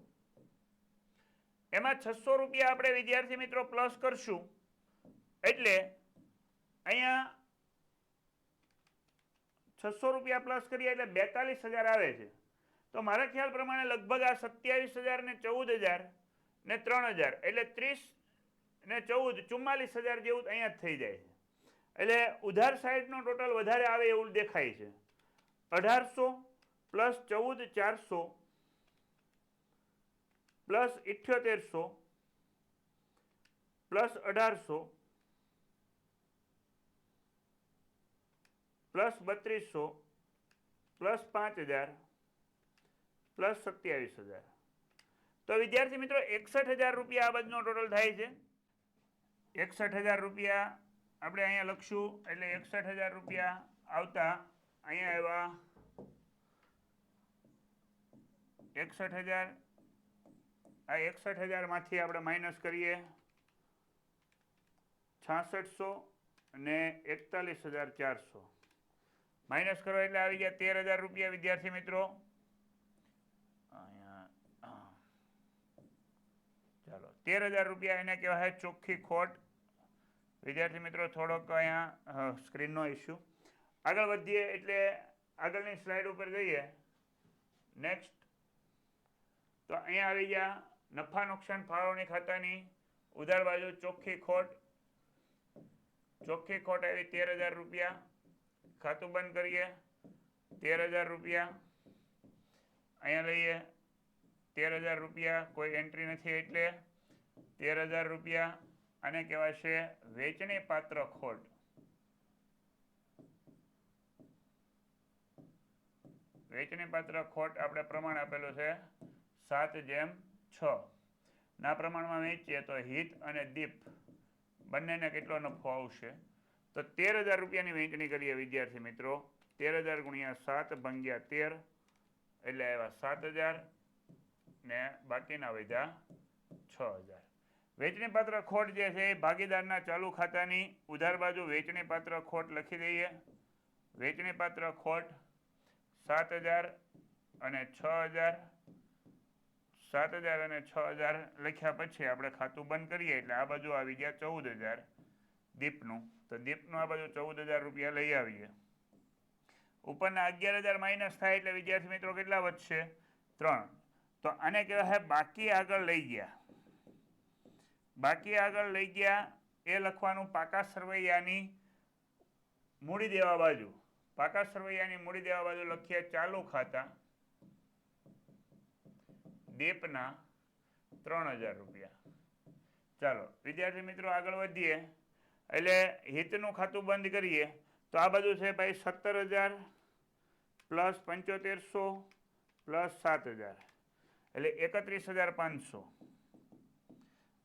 એમાં 600 રૂપિયા આપણે વિદ્યાર્થી મિત્રો પ્લસ કરશું એટલે અહીંયા 600 રૂપિયા પ્લસ કરીએ એટલે 42,000 આવે છે. તો મારા ખ્યાલ પ્રમાણે લગભગ આ 27,000 ને 14,000 ને 3,000 એટલે 30 ને 14 44,000 જેવું અહીંયા જ થઈ જાય છે. એટલે ઉધાર સાઈડનો ટોટલ વધારે આવે એવું દેખાય છે. 1,800 plus 14,400 plus 7800 plus 1,800 plus 3200 plus 5,000 plus 27,000. તો વિદ્યાર્થી મિત્રો 61,000 રૂપિયા આ બાજુનો ટોટલ થાય છે. 61,000 રૂપિયા આપણે અહીંયા લખશું એટલે 61,000 રૂપિયા આવતા અહીંયા આવ્યા 61,000. આ 61,000 માંથી આપણે માઇનસ કરીએ 6600 અને 41,400 માઇનસ કરો એટલે આવી ગયા 13,000 રૂપિયા વિદ્યાર્થી મિત્રો. ચાલો 13,000 રૂપિયા એને કહેવાય ચોખ્ખી ખોટ. વિદ્યાર્થી મિત્રો થોડોક અહીંયા સ્ક્રીનનો ઇસ્યુ. આગળ વધીએ એટલે આગળની સ્લાઇડ ઉપર જઈએ. નેક્સ્ટ તો અહીંયા આવી ગયા નફા નુકસાન ફાળવણી ખાતાની ઉધાર બાજુ ચોખ્ખી ખોટ. ચોખ્ખી ખોટ આવી 13,000 રૂપિયા. ખાતું બંધ કરીએ 13,000 રૂપિયા. અહીંયા લઈએ 13,000 રૂપિયા કોઈ એન્ટ્રી નથી એટલે 13,000 રૂપિયા આને કહેવાય છે વેચણી પાત્ર ખોટ. વેચણી પાત્ર ખોટ આપણે પ્રમાણ આપેલું છે 7/6. ના પ્રમાણમાં વેચીએ તો હિત અને દીપ બંનેને કેટલો નફો આવશે તો 13,000 રૂપિયાની વેચણી કરીએ વિદ્યાર્થી મિત્રો 13,000 ગુણ્યા 7 ભાગ્યા 13 એટલે આવ્યા 7,000 ને બાકીના વધ્યા 6,000. વેચણી પાત્ર ખોટ જે છે એ ભાગીદારના ચાલુ ખાતાની ઉધાર બાજુ વેચણી પાત્ર ખોટ લખી દઈએ. વેચણી પાત્ર ખોટ 7,000 અને 6,000. 7,000 અને 6,000 લખ્યા પછી આપણે ખાતું બંધ કરીએ એટલે આ બાજુ આવી ગયા 14,000 દીપનું. તો દીપનું આ બાજુ 14,000 રૂપિયા લઈ આવીએ. ઉપરના 11,000 માઇનસ થાય એટલે વિદ્યાર્થી મિત્રો કેટલા વધશે? 3. તો આને કહેવાય બાકી આગળ લઈ ગયા. બાકી આગળ લઈ ગયા એ લખવાનું પાકા સરવૈયાની મૂડી દેવા બાજુ. પાકા સરવૈયાની મૂડી દેવા બાજુ લખીએ ચાલુ ખાતા દીપના 3,000 રૂપિયા. ચાલો વિદ્યાર્થી મિત્રો આગળ વધીએ એટલે હિતનું ખાતું બંધ કરીએ તો આ બાજુ છે ભાઈ 17,000 પ્લસ 7500 પ્લસ 7,000 એટલે 31,500.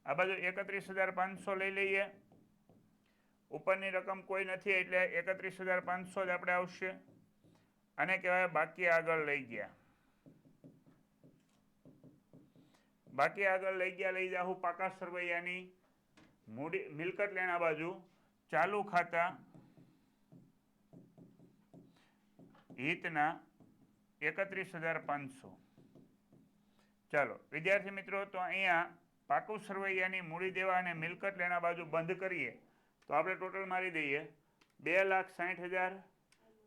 આ બાજુ 31,500 લઈ લઈએ. ઉપરની રકમ કોઈ નથી એટલે 31,500 જ આપણે આવશે. આને કહેવાય બાકી આગળ લઈ ગયા. બાકી આગળ લઈ ગયા લઈ જાઉં પાકા સરવૈયાની મૂડી મિલકત લેણા બાજુ ચાલુ ખાતા હિતના 31,500. ચાલો વિદ્યાર્થી મિત્રો તો અહીંયા પાકું સરવૈયાની મૂડી દેવા અને મિલકત લેણા બાજુ બંધ કરીએ તો આપણે ટોટલ મારી દઈએ 2,60,000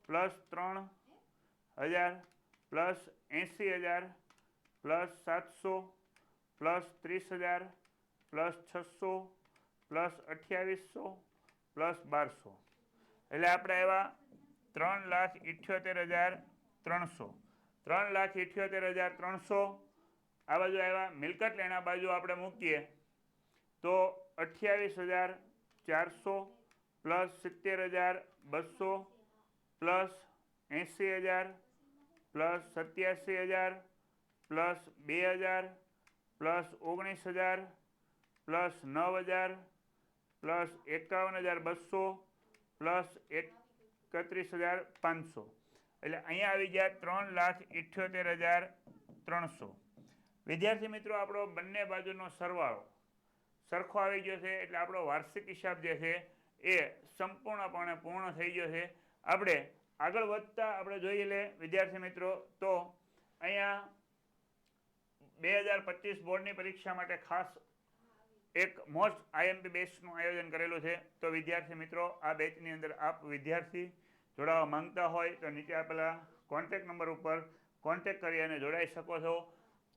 plus 3,000 plus 80,000 plus 700 plus 30,000 plus 600 plus 2800 plus 1200 એટલે આપણે આવ્યા 3,78,300. 3,78,300 આ બાજુ આવ્યા. મિલકત લેણા બાજુ આપણે મૂકીએ તો 28,400 plus 70,200 plus 80,000 plus 87,000 plus 2,000 plus 19,000 plus 9,000 plus 51,200 plus 31,500 એટલે અહીંયા આવી ગયા 3,78,300. વિદ્યાર્થી મિત્રો આપણો બંને બાજુનો સરવાળો સરખો આવી ગયો છે એટલે આપણો વાર્ષિક હિસાબ જે છે એ સંપૂર્ણપણે પૂર્ણ થઈ ગયો છે. આપણે આગળ વધતા આપણે જોઈએ લે વિદ્યાર્થી મિત્રો તો અહીંયા 2025 બોર્ડની પરીક્ષા માટે ખાસ એક મોસ્ટ આઈએમપી બેચનું આયોજન કરેલું છે. તો વિદ્યાર્થી મિત્રો આ બેચની અંદર આપ વિદ્યાર્થી જોડાવા માંગતા હોય તો નીચે આપેલા કોન્ટેક્ટ નંબર ઉપર કોન્ટેક્ટ કરી અને જોડાઈ શકો છો.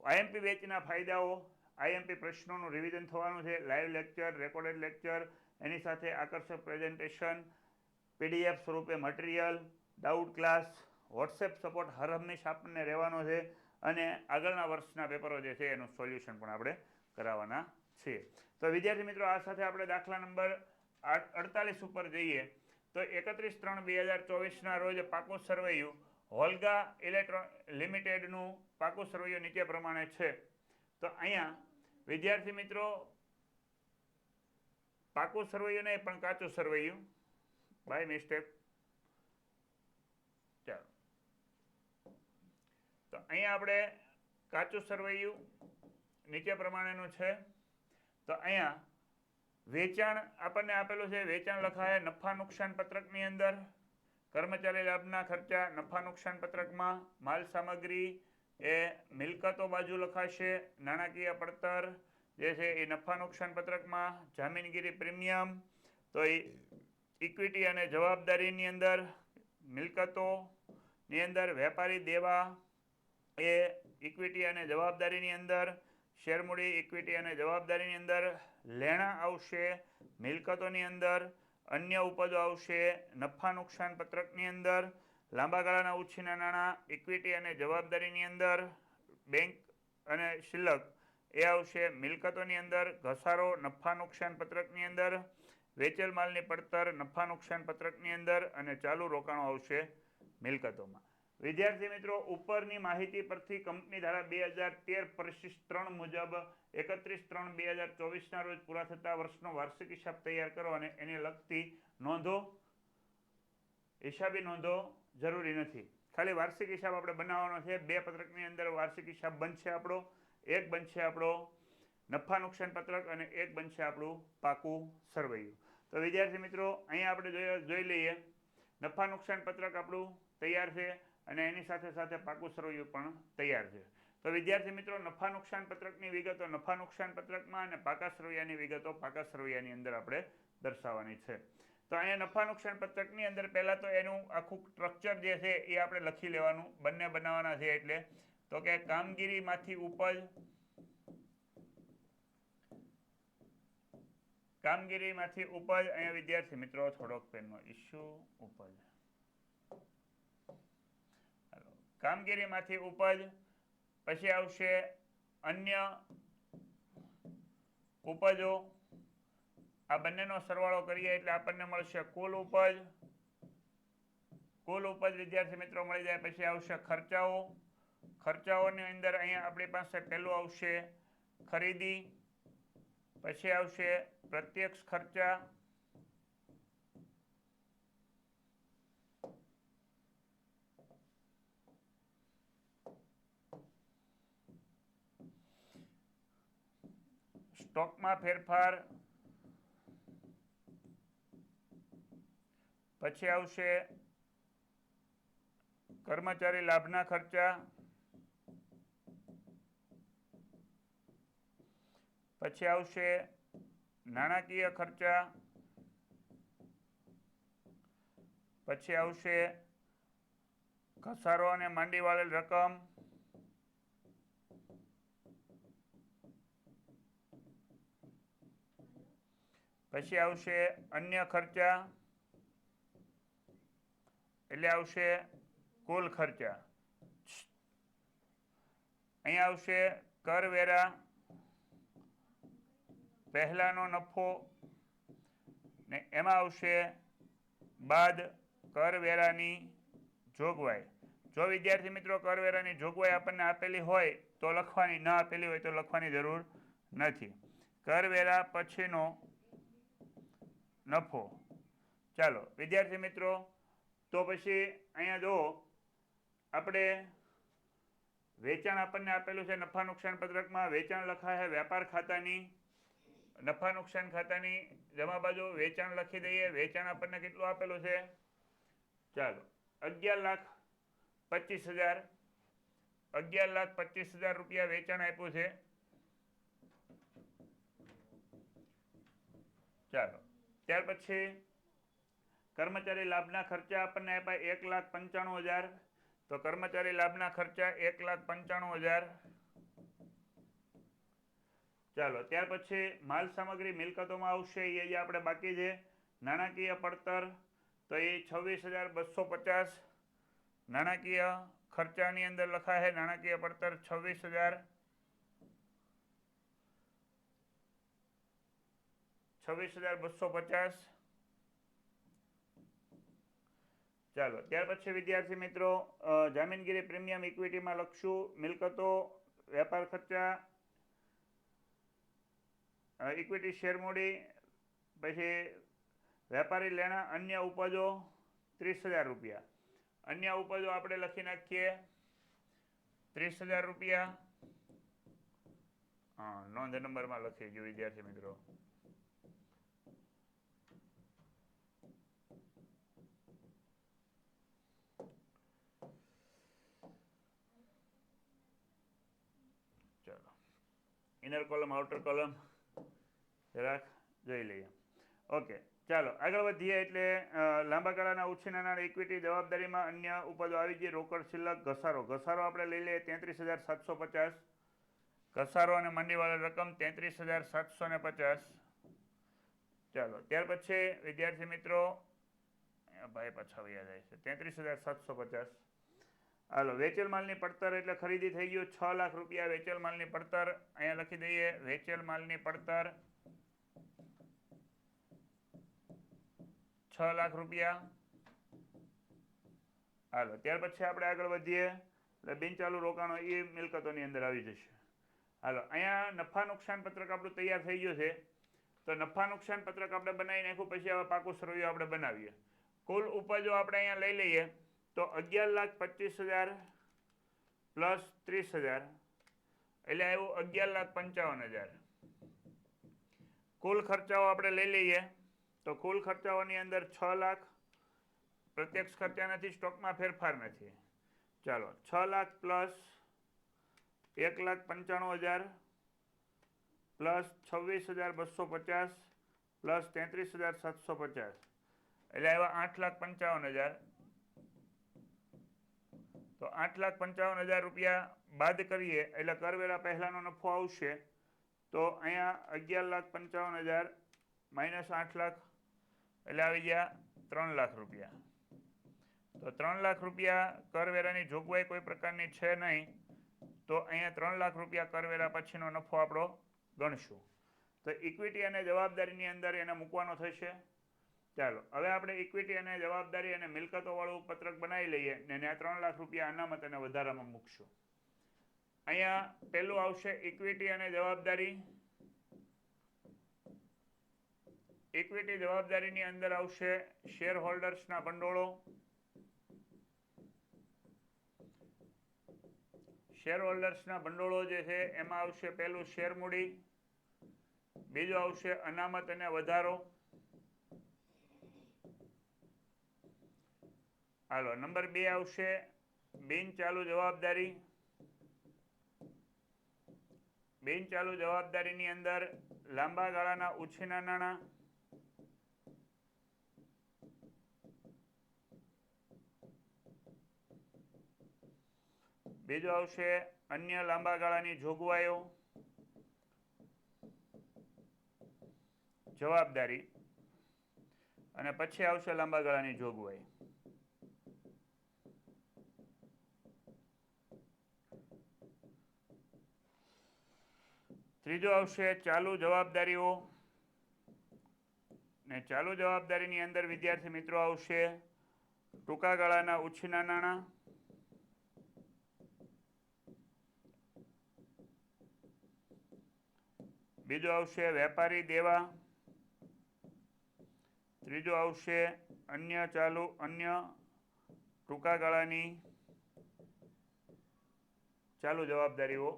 આઈએમપી બેચના ફાયદાઓ: આઈએમપી પ્રશ્નોનું રિવિઝન થવાનું છે, લાઈવ લેક્ચર, રેકોર્ડેડ લેક્ચર, એની સાથે આકર્ષક પ્રેઝન્ટેશન, પીડીએફ સ્વરૂપે material, doubt class, WhatsApp support હર હંમેશા આપણને રહેવાનો છે અને આગળના વર્ષના પેપરો જે છે એનું સોલ્યુશન પણ આપણે કરાવવાના છીએ. તો વિદ્યાર્થી મિત્રો આ સાથે આપણે દાખલા નંબર 48 ઉપર જઈએ તો 31/3/2024 રોજ પાકું સરવૈયું હોલગા ઇલેક્ટ્રોન લિમિટેડનું પાકું સરવૈયું નીચે પ્રમાણે છે. તો અહીંયા વિદ્યાર્થી મિત્રો પાકું સરવૈયું નહીં પણ કાચું સરવૈયું બાય મિસ્ટેક. ચાલો તો અહીંયા આપણે કાચું સરવૈયું નીચે પ્રમાણેનું છે. તો અહીંયા વેચાણ આપણને આપેલું છે. વેચાણ લખાય નફા નુકસાન પત્રકની અંદર. કર્મચારી લાભના ખર્ચા નફા નુકસાન પત્રકમાં. માલ સામગ્રી એ મિલકતો બાજુ લખાશે. નાણાકીય પડતર જે છે એ નફા નુકસાન પત્રકમાં. જામીનગીરી પ્રીમિયમ તો એ ઇક્વિટી અને જવાબદારીની અંદર. મિલકતોની અંદર વેપારી દેવા એ ઇક્વિટી અને જવાબદારીની અંદર. શેરમૂડી ઇક્વિટી અને જવાબદારીની અંદર. લેણા આવશે મિલકતોની અંદર. અન્ય ઉપજો આવશે નફા નુકસાન પત્રકની અંદર. લાંબા ગાળાના ઉછીના નાણાં ઇક્વિટી અને જવાબદારીની અંદર. બેંક અને શિલ્લક એ આવશે મિલકતોની અંદર. ઘસારો નફા નુકસાન પત્રકની અંદર. વેચેલ માલની પડતર નફા નુકસાન પત્રકની અંદર. અને ચાલુ રોકાણો આવશે મિલકતોમાં. વિદ્યાર્થી મિત્રો ઉપરની માહિતી પરથી કંપની ધારા 2013 પરિશિષ્ટ 3 મુજબ 31/3/2024 રોજ પૂરા થતા વર્ષનો વાર્ષિક હિસાબ તૈયાર કરો અને એને લગતી નોંધો હિસાબી નોંધો જરૂરી નથી. ખાલી વાર્ષિક હિસાબ આપણે બનાવવાનો છે. બે પત્રકની અંદર વાર્ષિક હિસાબ બનશે આપણો. એક બનશે આપણો નફા નુકસાન પત્રક અને એક બનશે આપણું પાકું સરવૈયું. તો વિદ્યાર્થી મિત્રો અહીંયા આપણે જોઈ લઈએ. નફા નુકસાન પત્રક આપણું તૈયાર છે અને એની સાથે સાથે પાકું સરવૈયું પણ તૈયાર છે. તો વિદ્યાર્થી મિત્રો નફા નુકસાન પત્રકની વિગતો નફા નુકસાન પત્રકમાં અને પાકા સરવૈયાની વિગતો પાકા સરવૈયાની અંદર આપણે દર્શાવવાની છે. તો અહીંયા નફા નુકસાન પત્રકની અંદર પહેલા તો એનું આખું સ્ટ્રક્ચર જે છે એ આપણે લખી લેવાનું. બંને બનાવવાના છે એટલે તો કે કામગીરીમાંથી ઉપજ અહીંયા વિદ્યાર્થી મિત્રો થોડોક પેનનો ઇસ્યુ. ઉપજ કામગીરીમાંથી ઉપજ, પછી આવશે અન્ય ઉપજો. આ બંનેનો સરવાળો કરીએ એટલે આપણને મળશે કુલ ઉપજ. કુલ ઉપજ વિદ્યાર્થી મિત્રો મળી જાય. પછી આવશે ખર્ચાઓ. ખર્ચાઓની અંદર અહીંયા આપણી પાસે પહેલું આવશે ખરીદી, પછી આવશે પ્રત્યક્ષ ખર્ચા, સ્ટોકમાં ફેરફાર, પછી આવશે કર્મચારી લાભના ખર્ચા, પછી આવશે નાણાકીય ખર્ચા, પછી આવશે ઘસારો અને માંડી વાળેલ રકમ, પછી આવશે અન્ય ખર્ચા એટલે આવશે કુલ ખર્ચા. અહીંયા આવશે કરવેરા, પહેલાનો નફો ને એમાં આવશે બાદ કરવેરાની જોગવાઈ. જો વિદ્યાર્થી મિત્રો કરવેરાની જોગવાઈ આપણને આપેલી હોય તો લખવાની, ન આપેલી હોય તો લખવાની જરૂર નથી. કરવેરા પછીનો નફો. ચાલો વિદ્યાર્થી મિત્રો, તો પછી અહીંયા જો આપણે વેચાણ આપણને આપેલું છે નફા નુકસાન પત્રકમાં. વેચાણ લખાય છે વ્યાપાર ખાતાની, નફા નુકસાન ખાતાની જમા બાજુ વેચાણ લખી દઈએ. વેચાણ આપણને કેટલું આપેલું છે? ચાલો 11,25,000. 11,25,000 રૂપિયા વેચાણ આપ્યું છે. ચાલો ત્યાર પછી કર્મચારી લાભના ખર્ચા આપણને આપ્યા 1,95,000. તો કર્મચારી લાભના ખર્ચા 1,95,000. ચાલો ત્યાર પછી માલ સામગ્રી મિલકતોમાં આવશે એ જે આપણે બાકી છે. નાણાકીય પડતર તો એ 26,250. નાણાકીય ખર્ચાની અંદર લખાય છે નાણાકીય પડતર 26,000. 26,250. ચાલો ત્યાર પછી વિદ્યાર્થી મિત્રો જામીનગીરી પ્રીમિયમ ઇક્વિટીમાં લખશું મિલકતો, વ્યાપાર ખર્ચા, ઇક્વિટી શેર મૂડી, પછી વેપારી લેણા, અન્ય ઉપજો 30,000 રૂપિયા. અન્ય ઉપજો આપણે લખી નાખીએ 30,000 રૂપિયા. નોંધ નંબરમાં લખી ગયું વિદ્યાર્થી મિત્રો. ચાલો ઇનર કોલમ આઉટર કોલમ જરાક જોઈ લઈએ. ઓકે ચાલો આગળ વધીએ. એટલે લાંબા ગાળાના ઉછીનાના ઇક્વિટી જવાબદારીમાં અન્ય ઉપજો આવી ગઈ. રોકડ શિલ્લક, ઘસારો. ઘસારો આપણે લઈ લઈએ 33,750. ઘસારો અને મંડીવાળા રકમ 33,750. ચાલો ત્યાર પછી વિદ્યાર્થી મિત્રો ભાઈ પાછા વયા જાય છે 33,750. હાલો વેચેલ માલની પડતર એટલે ખરીદી થઈ ગયું 6 લાખ રૂપિયા. વેચેલ માલની પડતર અહીંયા લખી દઈએ. વેચેલ માલની પડતર 6 લાખ રૂપિયા. હાલો ત્યાર પછી આપણે આગળ વધીએ. એટલે બિનચાલુ રોકાણો એ મિલકતોની અંદર આવી જશે. હાલો અહીંયા નફા નુકસાન પત્રક આપણું તૈયાર થઈ ગયું છે. તો નફા નુકસાન પત્રક આપણે બનાવી નાખ્યું. પછી હવે પાકું સરવૈયું આપણે બનાવીએ. કુલ ઉપજો આપણે અહીંયા લઈ લઈએ. તો 11,25,000 પ્લસ 30,000 એટલે આવ્યું 11,55,000. કુલ ખર્ચાઓ આપણે લઈ લઈએ તો કુલ ખર્ચાઓની અંદર 6 લાખ પ્રત્યક્ષ ખર્ચા નથી, સ્ટોકમાં ફેરફાર નથી. ચાલો 6 લાખ પ્લસ 1,95,000 પ્લસ 26,250 પ્લસ 33,750 એટલે આવ્યા 8,55,000. તો 8,55,000 રૂપિયા બાદ કરીએ એટલે કરવેરા પહેલાનો નફો આવશે. તો અહીંયા 11,55,000 માઇનસ 8 લાખ એટલે આવી ગયા 3 લાખ રૂપિયા. તો 3 લાખ રૂપિયા કરવેરાની જોગવાઈ કોઈ પ્રકારની છે નહીં, તો અહીંયા 3 લાખ રૂપિયા કરવેરા પછીનો નફો આપણો ગણશું. તો ઇક્વિટી અને જવાબદારીની અંદર એને મૂકવાનો થશે. ચાલો હવે આપણે ઇક્વિટી અને જવાબદારી અને મિલકતો વાળું પત્રક બનાવી લઈએ ને ત્યાં 3 લાખ રૂપિયા અનામત અને વધારામાં મૂકશું. અહીંયા પહેલું આવશે ઇક્વિટી અને જવાબદારી. ઇક્વિટી જવાબદારીની અંદર આવશે શેર હોલ્ડર્સના ભંડોળો. શેર હોલ્ડર્સના ભંડોળો જે છે એમાં આવશે પહેલું શેર મૂડી, બીજું આવશે અનામત અને વધારો. હાલો નંબર 2 આવશે બિન ચાલુ જવાબદારી. બિન ચાલુ જવાબદારીની અંદર લાંબા ગાળાના ઉછીના નાણાં, બીજું આવશે અન્ય લાંબા ગાળાની જોગવાઈઓ જવાબદારી, અને પછી આવશે લાંબા ગાળાની જોગવાઈ. ત્રીજો આવશે ચાલુ જવાબદારીઓ, ને ચાલુ જવાબદારીની અંદર વિદ્યાર્થી મિત્રો આવશે ટૂંકા ગાળાના ઉછીના નાણાં, બીજો આવશે વેપારી દેવા, ત્રીજો આવશે અન્ય ટૂંકા ગાળાની ચાલુ જવાબદારીઓ,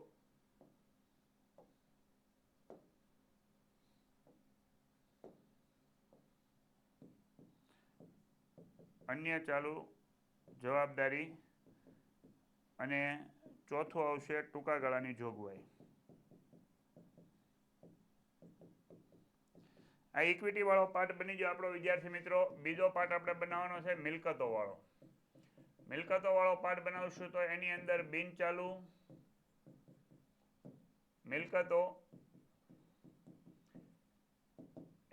અન્ય ચાલુ જવાબદારી, અને ચોથું આવશે ટૂંકા ગાળાની જોગવાઈ. આ ઇક્વિટી વાળો પાર્ટ બની ગયો આપણો વિદ્યાર્થી મિત્રો. બીજો પાર્ટ આપણે બનાવવાનો છે મિલકતો વાળો. મિલકતો વાળો પાર્ટ બનાવશું તો એની અંદર બિન ચાલુ મિલકતો,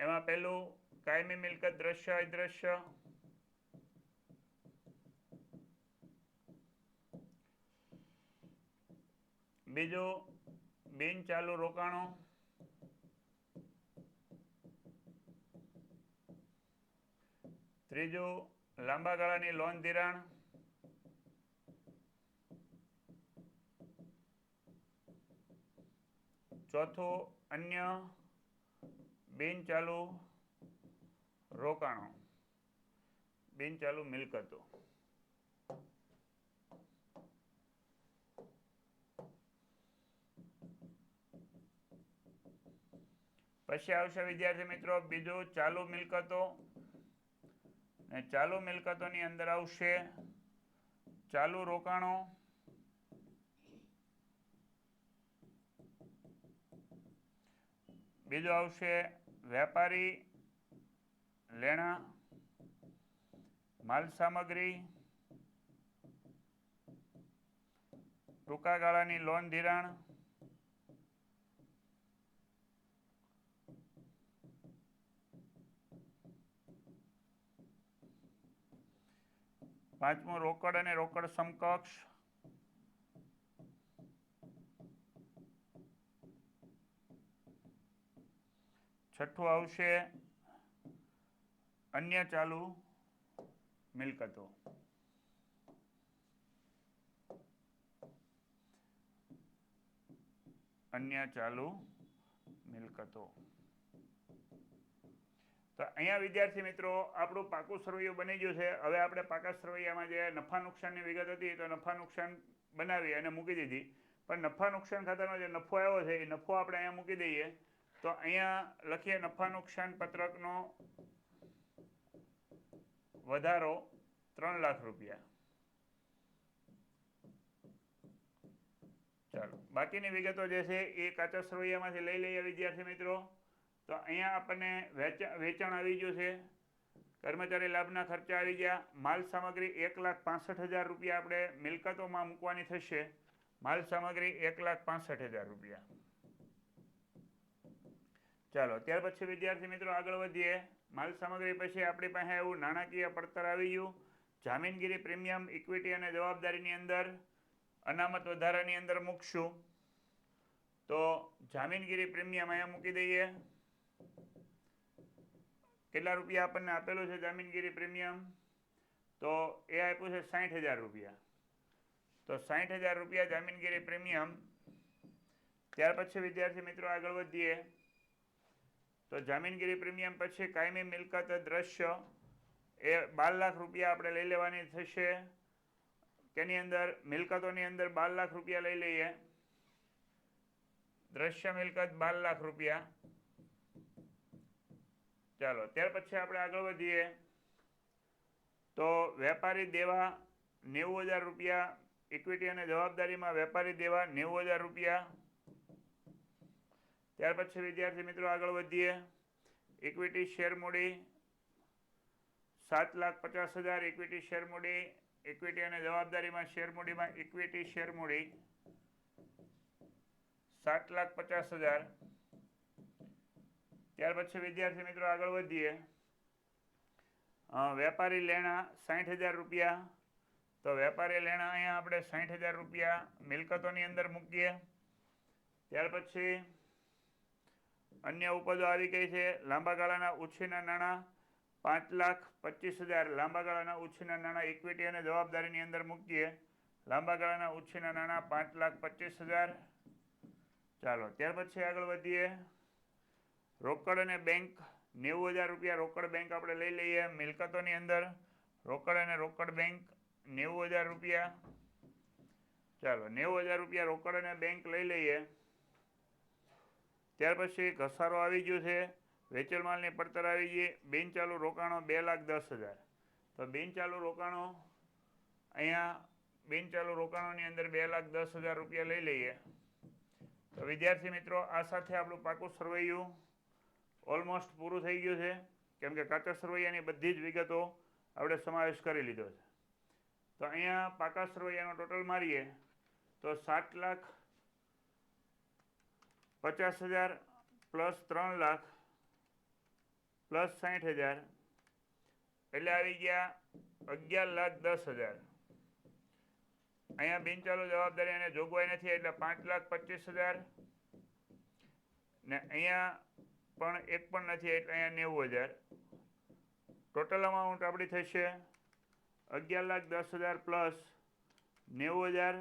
એમાં પહેલું કાયમી મિલકત દ્રશ્ય અદ્રશ્ય, બીજું બિન ચાલુ રોકાણો, ત્રીજું લાંબા ગાળાની લોન ધિરાણ, ચોથું અન્ય બિન ચાલુ રોકાણો, બિન ચાલુ મિલકતો. પછી આવશે વિદ્યાર્થી મિત્રો બીજું ચાલુ મિલકતો, ને ચાલુ મિલકતોની અંદર આવશે ચાલુ રોકાણો, બીજું આવશે વેપારી લેણા, માલ સામગ્રી, ટૂંકા ગાળાની લોન ધિરાણ, પાંચમું રોકડ અને રોકડ સમકક્ષ, છઠ્ઠું આવશે અન્ય ચાલુ મિલકતો. અન્ય ચાલુ મિલકતો. તો તો અહીંયા વિદ્યાર્થી મિત્રો આપણું પાકું સરવૈયું બની ગયું છે. હવે આપણે પાકા સરવૈયામાં જે નફા નુકસાનની વિગત હતી તો નફા નુકસાન બનાવી અને મૂકી દીધી, પણ નફા નુકસાન ખાતાનો જે નફો આવ્યો છે એ નફો આપણે અહીંયા મૂકી દઈએ. તો અહીંયા લખીએ નફા નુકસાન પત્રકનો વધારો 3 લાખ રૂપિયા. ચાલો બાકીની વિગતો જે છે એ કાચા સરવૈયામાંથી લઈ લઈએ વિદ્યાર્થી મિત્રો. તો અહીંયા આપણને વેચાણ આવી ગયું છે, કર્મચારી લાભના ખર્ચા આવી ગયા, માલ સામગ્રી 1,65,000 રૂપિયા આપણે મિલકતોમાં મૂકવાની થશે. માલ સામગ્રી 1,65,000 રૂપિયા. ચાલો ત્યાર પછી વિદ્યાર્થી મિત્રો આગળ વધીએ. માલ સામગ્રી પછી આપણી પાસે એવું નાણાકીય પડતર આવી ગયું. જામીનગીરી પ્રીમિયમ ઇક્વિટી અને જવાબદારીની અંદર અનામત વધારાની અંદર મૂકશું. તો જામીનગીરી પ્રીમિયમ અહીંયા મૂકી દઈએ. કેટલા રૂપિયા આપણને આપેલું છે જામીનગીરી પ્રીમિયમ? તો એ આપ્યું છે 60,000 રૂપિયા. તો 60,000 રૂપિયા જામીનગીરી પ્રીમિયમ. ત્યાર પછી વિદ્યાર્થી મિત્રો આગળ વધીએ. તો જામીનગીરી પ્રીમિયમ પછી કાયમી મિલકત દ્રશ્ય એ 12 લાખ રૂપિયા આપણે લઈ લેવાની થશે. તેની અંદર મિલકતોની અંદર 12 લાખ રૂપિયા લઈ લઈએ. દ્રશ્ય મિલકત 12 લાખ રૂપિયા. ચાલો ત્યાર પછી આપણે આગળ વધીએ. તો વેપારી દેવા 90,000 રૂપિયા. ઇક્વિટી અને જવાબદારીમાં વેપારી દેવા 90,000 રૂપિયા. ત્યાર પછી વિદ્યાર્થી મિત્રો આગળ વધીએ. ઇક્વિટી શેર મૂડી 7,50,000 ઇક્વિટી શેર મૂડી. ઇક્વિટી અને જવાબદારીમાં શેર મૂડીમાં ઇક્વિટી શેર મૂડી 7,50,000. ત્યાર પછી વિદ્યાર્થી મિત્રો આગળ વધીએ. વેપારી લેણા 60,000 રૂપિયા. તો વેપારી લેણા અહીંયા આપણે 60,000 રૂપિયા મિલકતોની અંદર મૂકીએ. ત્યાર પછી અન્ય ઉપજો આવી ગઈ છે. લાંબા ગાળાના ઉછીના નાણાં 5,25,000 લાંબા ગાળાના ઉછીના નાણાં ઇક્વિટી અને જવાબદારીની અંદર મૂકીએ. લાંબા ગાળાના ઉછીના નાણાં 5,25,000. ચાલો ત્યાર પછી આગળ વધીએ. રોકડ અને બેંક 90,000 રૂપિયા રોકડ બેંક આપણે લઈ લઈએ. મિલકતોની અંદર રોકડ અને રોકડ બેંક 90,000 રૂપિયા. ચાલો 90,000 રૂપિયા રોકડ અને બેંક લઈ લઈએ. ત્યાર પછી ઘસારો આવી ગયું છે. વેચેલ માલની પડતર આવી ગઈ. બિનચાલુ રોકાણો 2,10,000. તો બિનચાલુ રોકાણો અહીંયા બિનચાલુ રોકાણોની અંદર 2,10,000 રૂપિયા લઈ લઈએ. તો વિદ્યાર્થી મિત્રો આ સાથે આપણું પાકું સરવૈયું ઓલમોસ્ટ પૂરું થઈ ગયું છે, કેમ કે કાચા સરવૈયાની બધી જ વિગતો આપણે સમાવેશ કરી લીધો છે. તો અહીંયા પાકા સરવૈયાનો ટોટલ મારીએ તો 7,50,000 પ્લસ 3 લાખ પ્લસ 60,000 એટલે આવી ગયા 11,10,000. અહીંયા બિનચાલુ જવાબદારી અને જોગવાઈ નથી એટલે 5,25,000 ને અહીંયા પણ એક પણ નથી એટલે અહીંયા 90,000. ટોટલ અમાઉન્ટ આપણી થશે 11,10,000 પ્લસ 90,000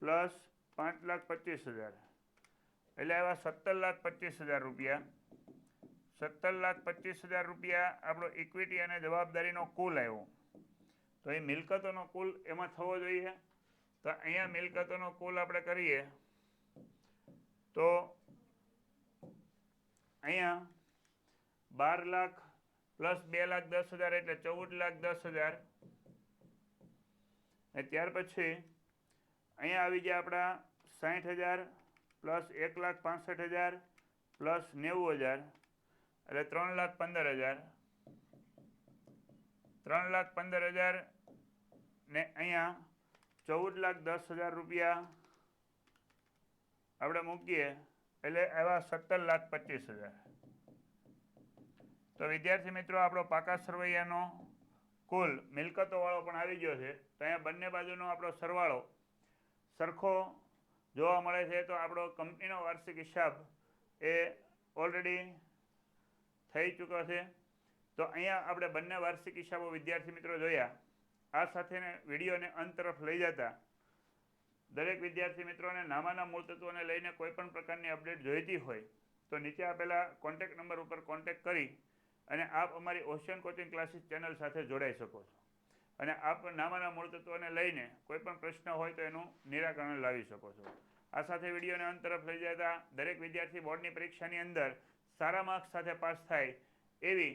પ્લસ 5,25,000 એટલે આવ્યા 17,25,000 રૂપિયા. 17,25,000 રૂપિયા આપણો ઇક્વિટી અને જવાબદારીનો કુલ આવ્યો. તો એ મિલકતોનો કુલ એમાં થવો જોઈએ. તો અહીંયા મિલકતોનો કુલ આપણે કરીએ તો અહીંયા 12 લાખ પ્લસ 2,10,000 એટલે 14,10,000. અને ત્યાર પછી અહીંયા આવી ગયા આપણા 60,000 પ્લસ 1,65,000 પ્લસ 90,000 એટલે 3,15,000. 3,15,000 ને અહીંયા 14,10,000 રૂપિયા આપણે મૂકીએ એટલે આવ્યા 17,25,000. તો વિદ્યાર્થી મિત્રો આપણો પાકા સરવૈયાનો કુલ મિલકતોવાળો પણ આવી ગયો છે. તો અહીંયા બંને બાજુનો આપણો સરવાળો સરખો જોવા મળે છે. તો આપણો કંપનીનો વાર્ષિક હિસાબ એ ઓલરેડી થઈ ચૂક્યો છે. તો અહીંયા આપણે બંને વાર્ષિક હિસાબો વિદ્યાર્થી મિત્રો જોયા. આ સાથેને વિડીયોને અંત તરફ લઈ જતા દરેક વિદ્યાર્થી મિત્રોને નામાના મૂળ તત્વોને લઈને કોઈ પણ પ્રકારની અપડેટ જોઈતી હોય તો નીચે આપેલા કોન્ટેક્ટ નંબર ઉપર કોન્ટેક્ટ કરી અને આપ અમારી ઓશન કોચિંગ ક્લાસીસ ચેનલ સાથે જોડાઈ શકો છો અને આપ નામાના મૂળ તત્વોને લઈને કોઈ પણ પ્રશ્ન હોય તો એનું નિરાકરણ લાવી શકો છો. આ સાથે વિડીયોને અંત તરફ લઈ જતા દરેક વિદ્યાર્થી બોર્ડની પરીક્ષાની અંદર સારા માર્ક્સ સાથે પાસ થાય એવી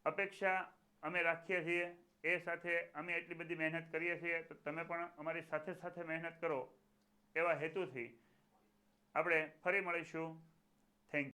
અપેક્ષા અમે રાખીએ છીએ. એ સાથે અમે એટલી બધી મહેનત કરીએ છીએ તો તમે પણ અમારી સાથે સાથે મહેનત કરો એવા હેતુથી આપણે ફરી મળીશું. Thank you.